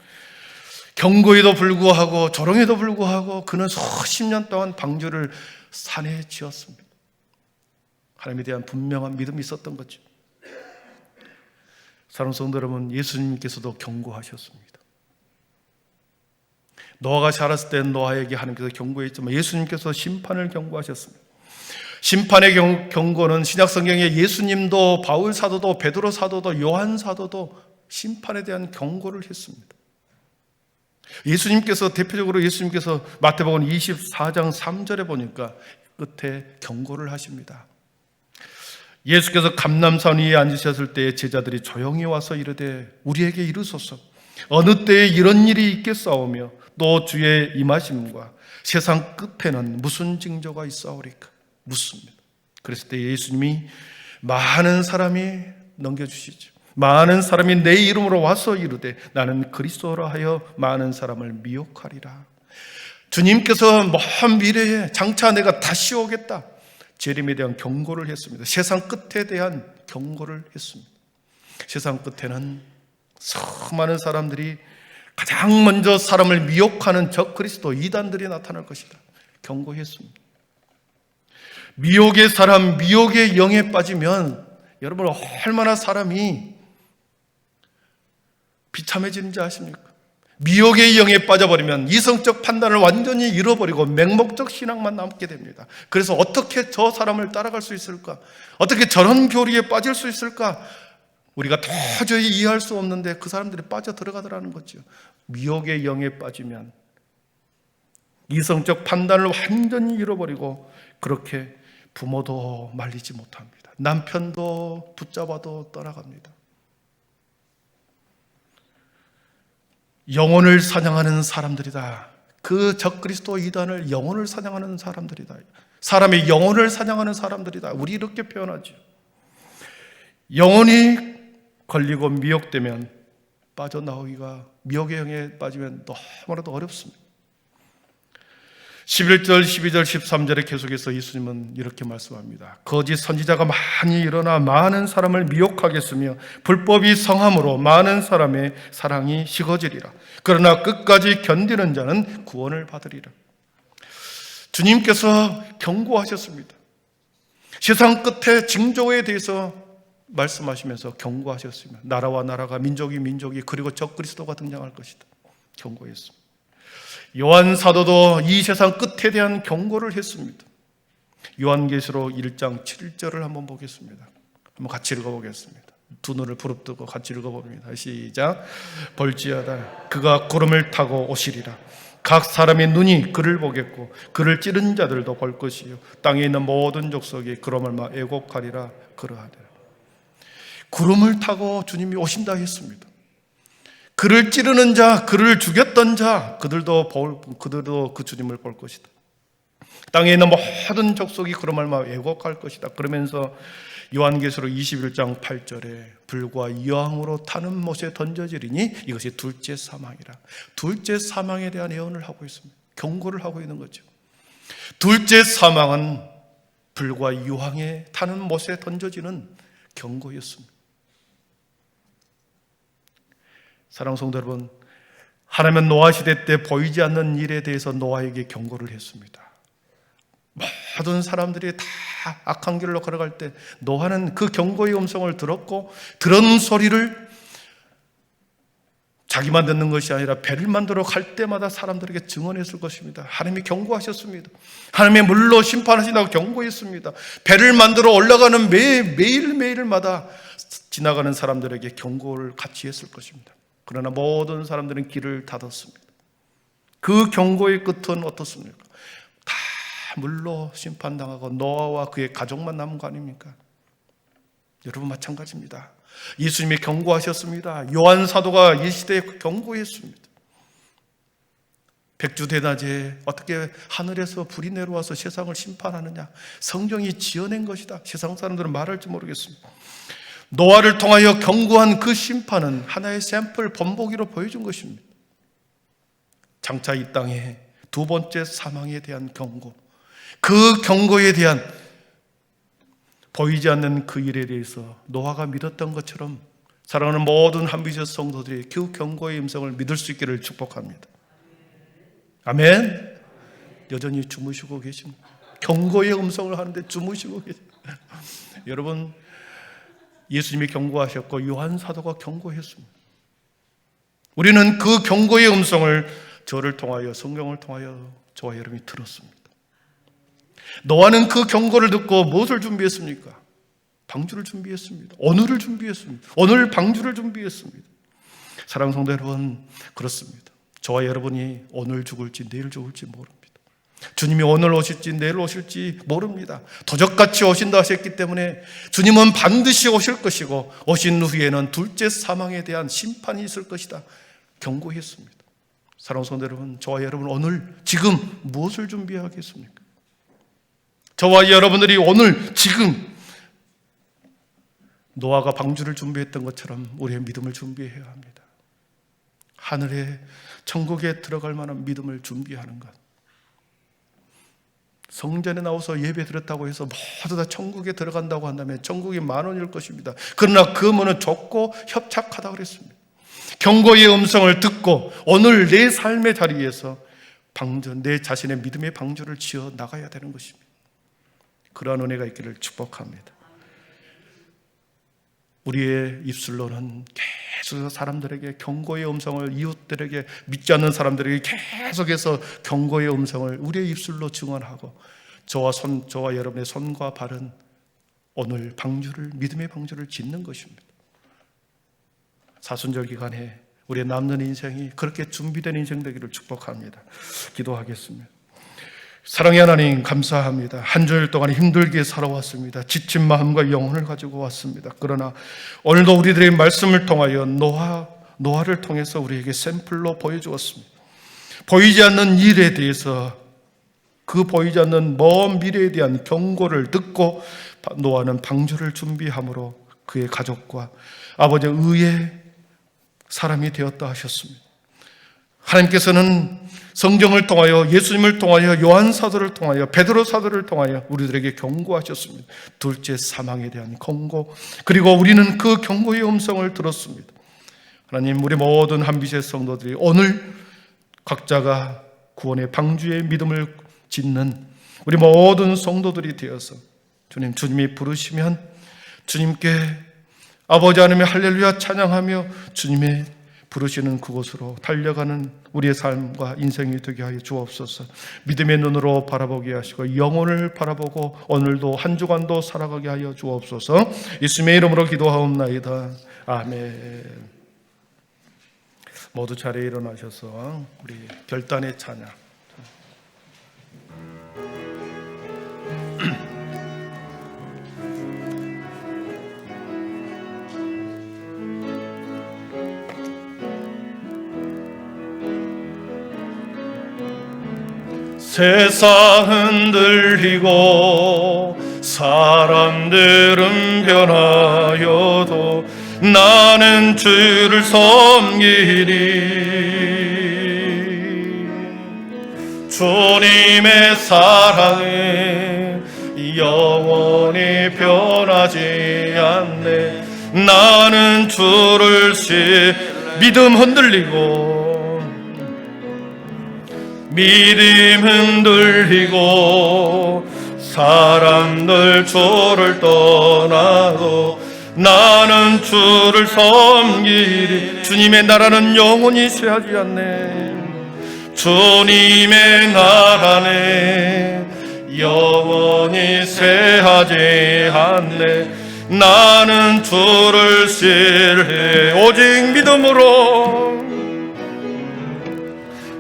경고에도 불구하고 조롱에도 불구하고 그는 수십 년 동안 방주를 산에 지었습니다. 하나님에 대한 분명한 믿음이 있었던 거죠. 사랑하는 성도 여러분, 예수님께서도 경고하셨습니다. 노아가 자랐을 때 노아에게 하나님께서 경고했지만 예수님께서 심판을 경고하셨습니다. 심판의 경고는 신약성경에 예수님도, 바울 사도도, 베드로 사도도, 요한 사도도 심판에 대한 경고를 했습니다. 대표적으로 예수님께서 마태복음 24장 3절에 보니까 끝에 경고를 하십니다. 예수께서 감람산 위에 앉으셨을 때에 제자들이 조용히 와서 이르되 우리에게 이르소서 어느 때에 이런 일이 있겠사오며 또 주의 임하심과 세상 끝에는 무슨 징조가 있사오리까? 묻습니다. 그랬을 때 예수님이 많은 사람이 넘겨주시죠. 많은 사람이 내 이름으로 와서 이르되 나는 그리스도라 하여 많은 사람을 미혹하리라. 주님께서 먼 미래에 장차 내가 다시 오겠다, 재림에 대한 경고를 했습니다. 세상 끝에 대한 경고를 했습니다. 세상 끝에는 수많은 사람들이 가장 먼저 사람을 미혹하는 적 그리스도 이단들이 나타날 것이다, 경고했습니다. 미혹의 사람, 미혹의 영에 빠지면 여러분 얼마나 사람이 비참해지는지 아십니까? 미혹의 영에 빠져버리면 이성적 판단을 완전히 잃어버리고 맹목적 신앙만 남게 됩니다. 그래서 어떻게 저 사람을 따라갈 수 있을까? 어떻게 저런 교리에 빠질 수 있을까? 우리가 도저히 이해할 수 없는데 그 사람들이 빠져 들어가더라는 거죠. 미혹의 영에 빠지면 이성적 판단을 완전히 잃어버리고 그렇게 부모도 말리지 못합니다. 남편도 붙잡아도 떠나갑니다. 영혼을 사냥하는 사람들이다. 그 적그리스도 이단을 영혼을 사냥하는 사람들이다. 사람의 영혼을 사냥하는 사람들이다. 우리 이렇게 표현하죠. 영혼이 걸리고 미혹되면 빠져나오기가, 미혹의 영에 빠지면 너무나도 어렵습니다. 11절, 12절, 13절에 계속해서 예수님은 이렇게 말씀합니다. 거짓 선지자가 많이 일어나 많은 사람을 미혹하겠으며 불법이 성함으로 많은 사람의 사랑이 식어지리라. 그러나 끝까지 견디는 자는 구원을 받으리라. 주님께서 경고하셨습니다. 세상 끝에 징조에 대해서 말씀하시면서 경고하셨습니다. 나라와 나라가, 민족이 민족이, 그리고 적그리스도가 등장할 것이다, 경고했습니다. 요한 사도도 이 세상 끝에 대한 경고를 했습니다. 요한계시록 1장 7절을 한번 보겠습니다. 한번 같이 읽어보겠습니다. 두 눈을 부릅뜨고 같이 읽어봅니다. 시작. 볼지어다 그가 구름을 타고 오시리라. 각 사람의 눈이 그를 보겠고 그를 찌른 자들도 볼 것이요 땅에 있는 모든 족속이 그로 말미암아 애곡하리라 그러하리라. 구름을 타고 주님이 오신다 했습니다. 그를 찌르는 자, 그를 죽였던 자, 그들도 그 주님을 볼 것이다. 땅에 있는 모든 족속이 그로 말미암아 애곡할 것이다. 그러면서 요한계시록 21장 8절에 불과 여왕으로 타는 못에 던져지리니 이것이 둘째 사망이라. 둘째 사망에 대한 예언을 하고 있습니다. 경고를 하고 있는 거죠. 둘째 사망은 불과 유황에 타는 못에 던져지는 경고였습니다. 사랑하는 성도 여러분, 하나님은 노아 시대 때 보이지 않는 일에 대해서 노아에게 경고를 했습니다. 모든 사람들이 다 악한 길로 걸어갈 때 노아는 그 경고의 음성을 들었고, 들은 소리를 자기만 듣는 것이 아니라 배를 만들어 갈 때마다 사람들에게 증언했을 것입니다. 하나님이 경고하셨습니다. 하나님의 물로 심판하신다고 경고했습니다. 배를 만들어 올라가는 매일마다 지나가는 사람들에게 경고를 같이 했을 것입니다. 그러나 모든 사람들은 길을 닫았습니다. 그 경고의 끝은 어떻습니까? 다 물로 심판당하고 노아와 그의 가족만 남은 거 아닙니까? 여러분 마찬가지입니다. 예수님이 경고하셨습니다. 요한 사도가 이 시대에 경고했습니다. 백주대낮에 어떻게 하늘에서 불이 내려와서 세상을 심판하느냐? 성경이 지어낸 것이다. 세상 사람들은 말할지 모르겠습니다. 노아를 통하여 경고한 그 심판은 하나의 샘플 본보기로 보여준 것입니다. 장차 이 땅에 두 번째 사망에 대한 경고, 그 경고에 대한 보이지 않는 그 일에 대해서 노아가 믿었던 것처럼 사랑하는 모든 한비전 성도들이 그 경고의 음성을 믿을 수 있기를 축복합니다. 아멘. 여전히 주무시고 계십니다. 경고의 음성을 하는데 주무시고 계십니다. 여러분, 예수님이 경고하셨고 요한 사도가 경고했습니다. 우리는 그 경고의 음성을 저를 통하여, 성경을 통하여 저와 여러분이 들었습니다. 노아는 그 경고를 듣고 무엇을 준비했습니까? 방주를 준비했습니다. 오늘을 준비했습니다. 오늘 방주를 준비했습니다. 사랑하는 성도 여러분, 그렇습니다. 저와 여러분이 오늘 죽을지 내일 죽을지 모릅니다. 주님이 오늘 오실지 내일 오실지 모릅니다. 도적같이 오신다 하셨기 때문에 주님은 반드시 오실 것이고, 오신 후에는 둘째 사망에 대한 심판이 있을 것이다 경고했습니다. 사랑하는 성도 여러분, 저와 여러분 오늘 지금 무엇을 준비하겠습니까? 저와 여러분들이 오늘 지금 노아가 방주를 준비했던 것처럼 우리의 믿음을 준비해야 합니다. 하늘에 천국에 들어갈 만한 믿음을 준비하는 것. 성전에 나와서 예배 드렸다고 해서 모두 다 천국에 들어간다고 한다면 천국이 10,000원일 것입니다. 그러나 그 문은 좁고 협착하다고 그랬습니다. 경고의 음성을 듣고 오늘 내 삶의 자리에서 방주, 내 자신의 믿음의 방주를 지어 나가야 되는 것입니다. 그러한 은혜가 있기를 축복합니다. 우리의 입술로는 계속해서 사람들에게 경고의 음성을, 이웃들에게, 믿지 않는 사람들에게 계속해서 경고의 음성을 우리의 입술로 증언하고, 저와 여러분의 손과 발은 오늘 방주를, 믿음의 방주를 짓는 것입니다. 사순절 기간에 우리의 남는 인생이 그렇게 준비된 인생 되기를 축복합니다. 기도하겠습니다. 사랑의 하나님, 감사합니다. 한 주일 동안 힘들게 살아왔습니다. 지친 마음과 영혼을 가지고 왔습니다. 그러나 오늘도 우리들의 말씀을 통하여 노아를 통해서 우리에게 샘플로 보여주었습니다. 보이지 않는 일에 대해서, 그 보이지 않는 먼 미래에 대한 경고를 듣고 노아는 방주를 준비함으로 그의 가족과 아버지의 의의 사람이 되었다 하셨습니다. 하나님께서는 성경을 통하여, 예수님을 통하여, 요한 사도를 통하여, 베드로 사도를 통하여 우리들에게 경고하셨습니다. 둘째 사망에 대한 경고, 그리고 우리는 그 경고의 음성을 들었습니다. 하나님, 우리 모든 한빛의 성도들이 오늘 각자가 구원의 방주의 믿음을 짓는 우리 모든 성도들이 되어서 주님이 부르시면 주님께 아버지 하나님의 할렐루야 찬양하며 주님의 부르시는 그곳으로 달려가는 우리의 삶과 인생이 되게 하여 주옵소서. 믿음의 눈으로 바라보게 하시고 영혼을 바라보고 오늘도 한 주간도 살아가게 하여 주옵소서. 예수님의 이름으로 기도하옵나이다. 아멘. 모두 자리에 일어나셔서 우리 결단의 찬양. 세상 흔들리고 사람들은 변하여도 나는 주를 섬기리. 주님의 사랑은 영원히 변하지 않네. 나는 주를 믿음 흔들리고 믿음 흔들리고 사람들 주를 떠나도 나는 주를 섬기리. 주님의 나라는 영원히 쇠하지 않네. 주님의 나라는 영원히 쇠하지 않네. 나는 주를 신뢰해 오직 믿음으로,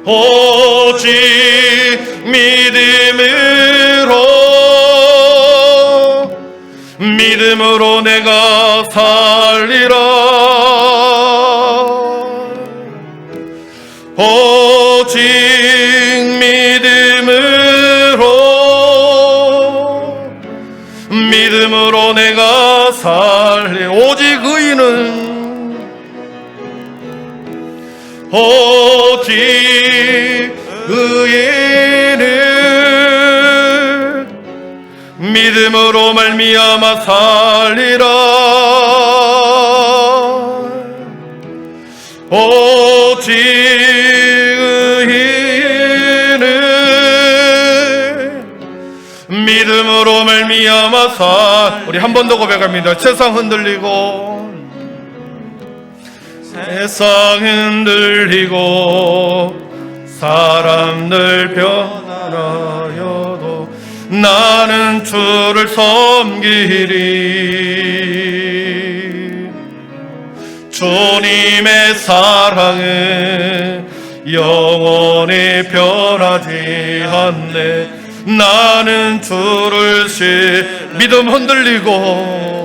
오직 믿음으로 내가 살리라. 오직 믿음으로 내가 살리. 오직 의인은 믿음으로 말미암아 살리라. 오직 의인은 믿음으로 말미암아 우리 한 번 더 고백합니다. 세상 흔들리고 사람들 변하여도 나는 주를 섬기리. 주님의 사랑은 영원히 변하지 않네. 나는 주를 믿음 흔들리고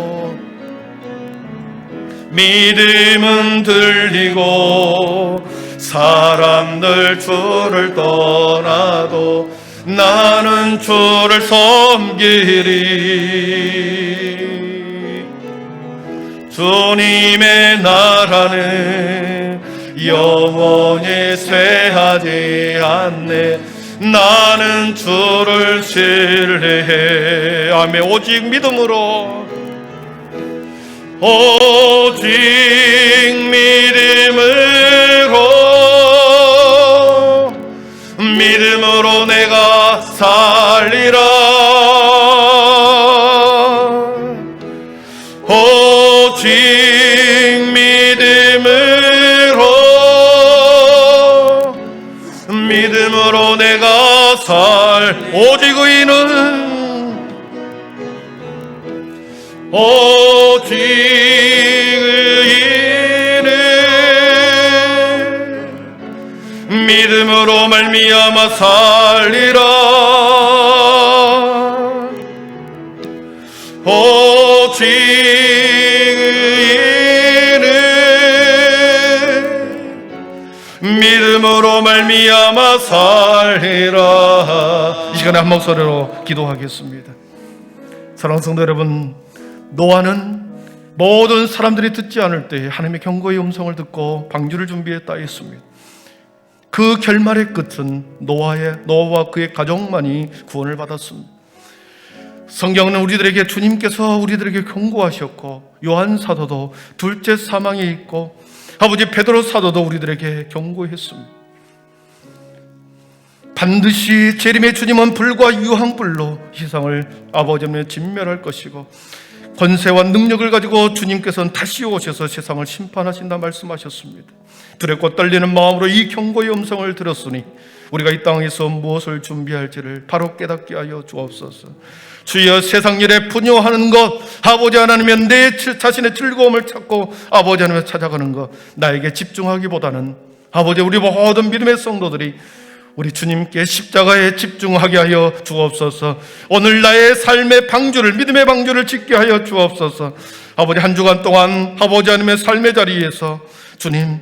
사람들 주를 떠나도 나는 주를 섬기리. 주님의 나라는 영원히 쇠하지 않네. 나는 주를 신뢰해. 아멘. 오직 믿음으로, 오직 믿음으로 내가 살리라. 오직 믿음으로 내가 오직 의인은 믿음으로 말미암아 살리라. 오직 의인은 믿음으로 말미암아 살리라. 이 시간에 한 목소리로 기도하겠습니다. 사랑하는 성도 여러분, 노아는 모든 사람들이 듣지 않을 때 하나님의 경고의 음성을 듣고 방주를 준비했다 했습니다. 그 결말의 끝은 노아와 그의 가족만이 구원을 받았습니다. 성경은 우리들에게 주님께서 우리들에게 경고하셨고, 요한 사도도 둘째 사망에 있고 아버지 베드로 사도도 우리들에게 경고했습니다. 반드시 재림의 주님은 불과 유황불로 세상을 아버지 앞에 진멸할 것이고, 권세와 능력을 가지고 주님께서는 다시 오셔서 세상을 심판하신다 말씀하셨습니다. 두렵고 떨리는 마음으로 이 경고의 음성을 들었으니 우리가 이 땅에서 무엇을 준비할지를 바로 깨닫게 하여 주옵소서. 주여, 세상 일에 분요하는 것, 아버지 하나님은 내 자신의 즐거움을 찾고 아버지 하나님을 찾아가는 것, 나에게 집중하기보다는 아버지 우리 모든 믿음의 성도들이 우리 주님께 십자가에 집중하게 하여 주옵소서. 오늘 나의 삶의 방주를, 믿음의 방주를 짓게 하여 주옵소서. 아버지, 한 주간 동안 아버지 하나님의 삶의 자리에서 주님,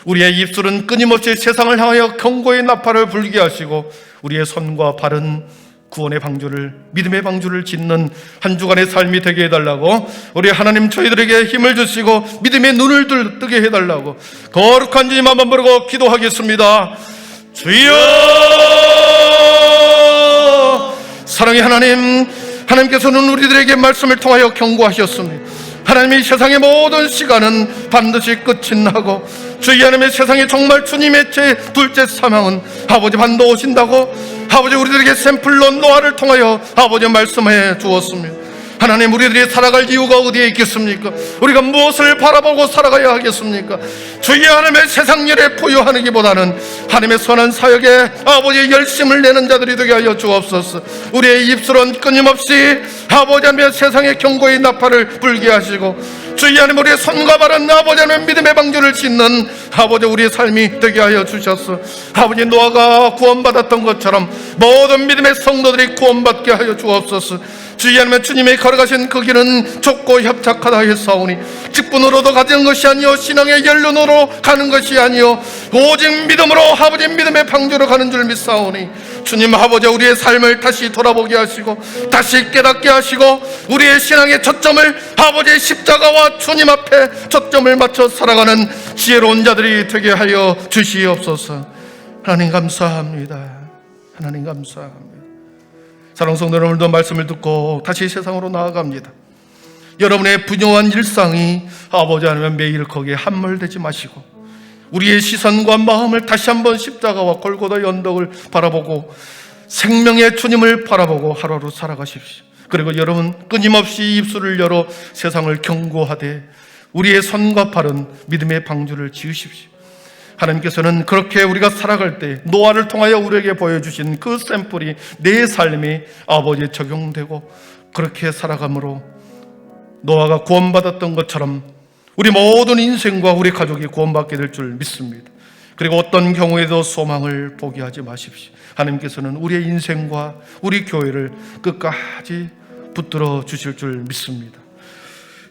우리의 입술은 끊임없이 세상을 향하여 경고의 나팔을 불게 하시고 우리의 손과 발은 구원의 방주를, 믿음의 방주를 짓는 한 주간의 삶이 되게 해달라고, 우리 하나님 저희들에게 힘을 주시고 믿음의 눈을 뜨게 해달라고 거룩한 주님 한번 부르고 기도하겠습니다. 주여! 사랑의 하나님, 하나님께서는 우리들에게 말씀을 통하여 경고하셨습니다. 하나님이 세상의 모든 시간은 반드시 끝이 나고 주의 하나님의 세상에 정말 주님의 제 둘째 사망은 아버지 반도 오신다고 아버지 우리들에게 샘플로 노아를 통하여 아버지 말씀해 주었습니다. 하나님, 우리들이 살아갈 이유가 어디에 있겠습니까? 우리가 무엇을 바라보고 살아가야 하겠습니까? 주의 하나님의 세상 일에 부여하기보다는 하나님의 선한 사역에 아버지의 열심을 내는 자들이 되게 하여 주옵소서. 우리의 입술은 끊임없이 아버지 하나님의 세상의 경고의 나팔을 불게 하시고 주의 하나님, 우리의 손과 발은 아버지 하나님의 믿음의 방주를 짓는 아버지 우리의 삶이 되게 하여 주셨어. 아버지, 노아가 구원받았던 것처럼 모든 믿음의 성도들이 구원받게 하여 주옵소서. 주의 하나님, 주님이 걸어가신 그 길은 좁고 협착하다 했사오니 직분으로도 가는 것이 아니요 신앙의 연륜으로 가는 것이 아니요 오직 믿음으로 아버지 믿음의 방주로 가는 줄 믿사오니 주님 아버지, 우리의 삶을 다시 돌아보게 하시고 다시 깨닫게 하시고 우리의 신앙의 초점을 아버지의 십자가와 주님 앞에 초점을 맞춰 살아가는 지혜로운 자들이 되게 하여 주시옵소서. 하나님 감사합니다. 하나님 감사합니다. 사랑하는 성도 여러분도 말씀을 듣고 다시 세상으로 나아갑니다. 여러분의 부요한 일상이 아버지 하나님 매일 거기에 함몰되지 마시고 우리의 시선과 마음을 다시 한번 십자가와 골고다의 언덕을 바라보고 생명의 주님을 바라보고 하루하루 살아가십시오. 그리고 여러분 끊임없이 입술을 열어 세상을 경고하되 우리의 손과 발은 믿음의 방주를 지으십시오. 하나님께서는 그렇게 우리가 살아갈 때 노아를 통하여 우리에게 보여주신 그 샘플이 내 삶에 아버지에 적용되고 그렇게 살아감으로 노아가 구원받았던 것처럼 우리 모든 인생과 우리 가족이 구원받게 될 줄 믿습니다. 그리고 어떤 경우에도 소망을 포기하지 마십시오. 하나님께서는 우리의 인생과 우리 교회를 끝까지 붙들어 주실 줄 믿습니다.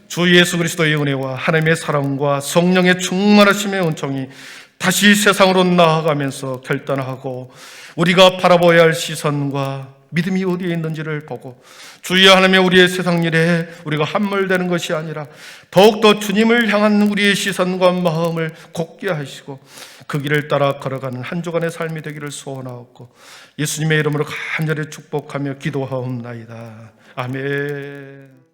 주 예수 그리스도의 은혜와 하나님의 사랑과 성령의 충만하심의 은총이 다시 세상으로 나아가면서 결단하고 우리가 바라봐야 할 시선과 믿음이 어디에 있는지를 보고 주의 하나님의 우리의 세상 일에 우리가 함몰되는 것이 아니라 더욱더 주님을 향한 우리의 시선과 마음을 굳게 하시고 그 길을 따라 걸어가는 한 주간의 삶이 되기를 소원하옵고 예수님의 이름으로 간절히 축복하며 기도하옵나이다. 아멘.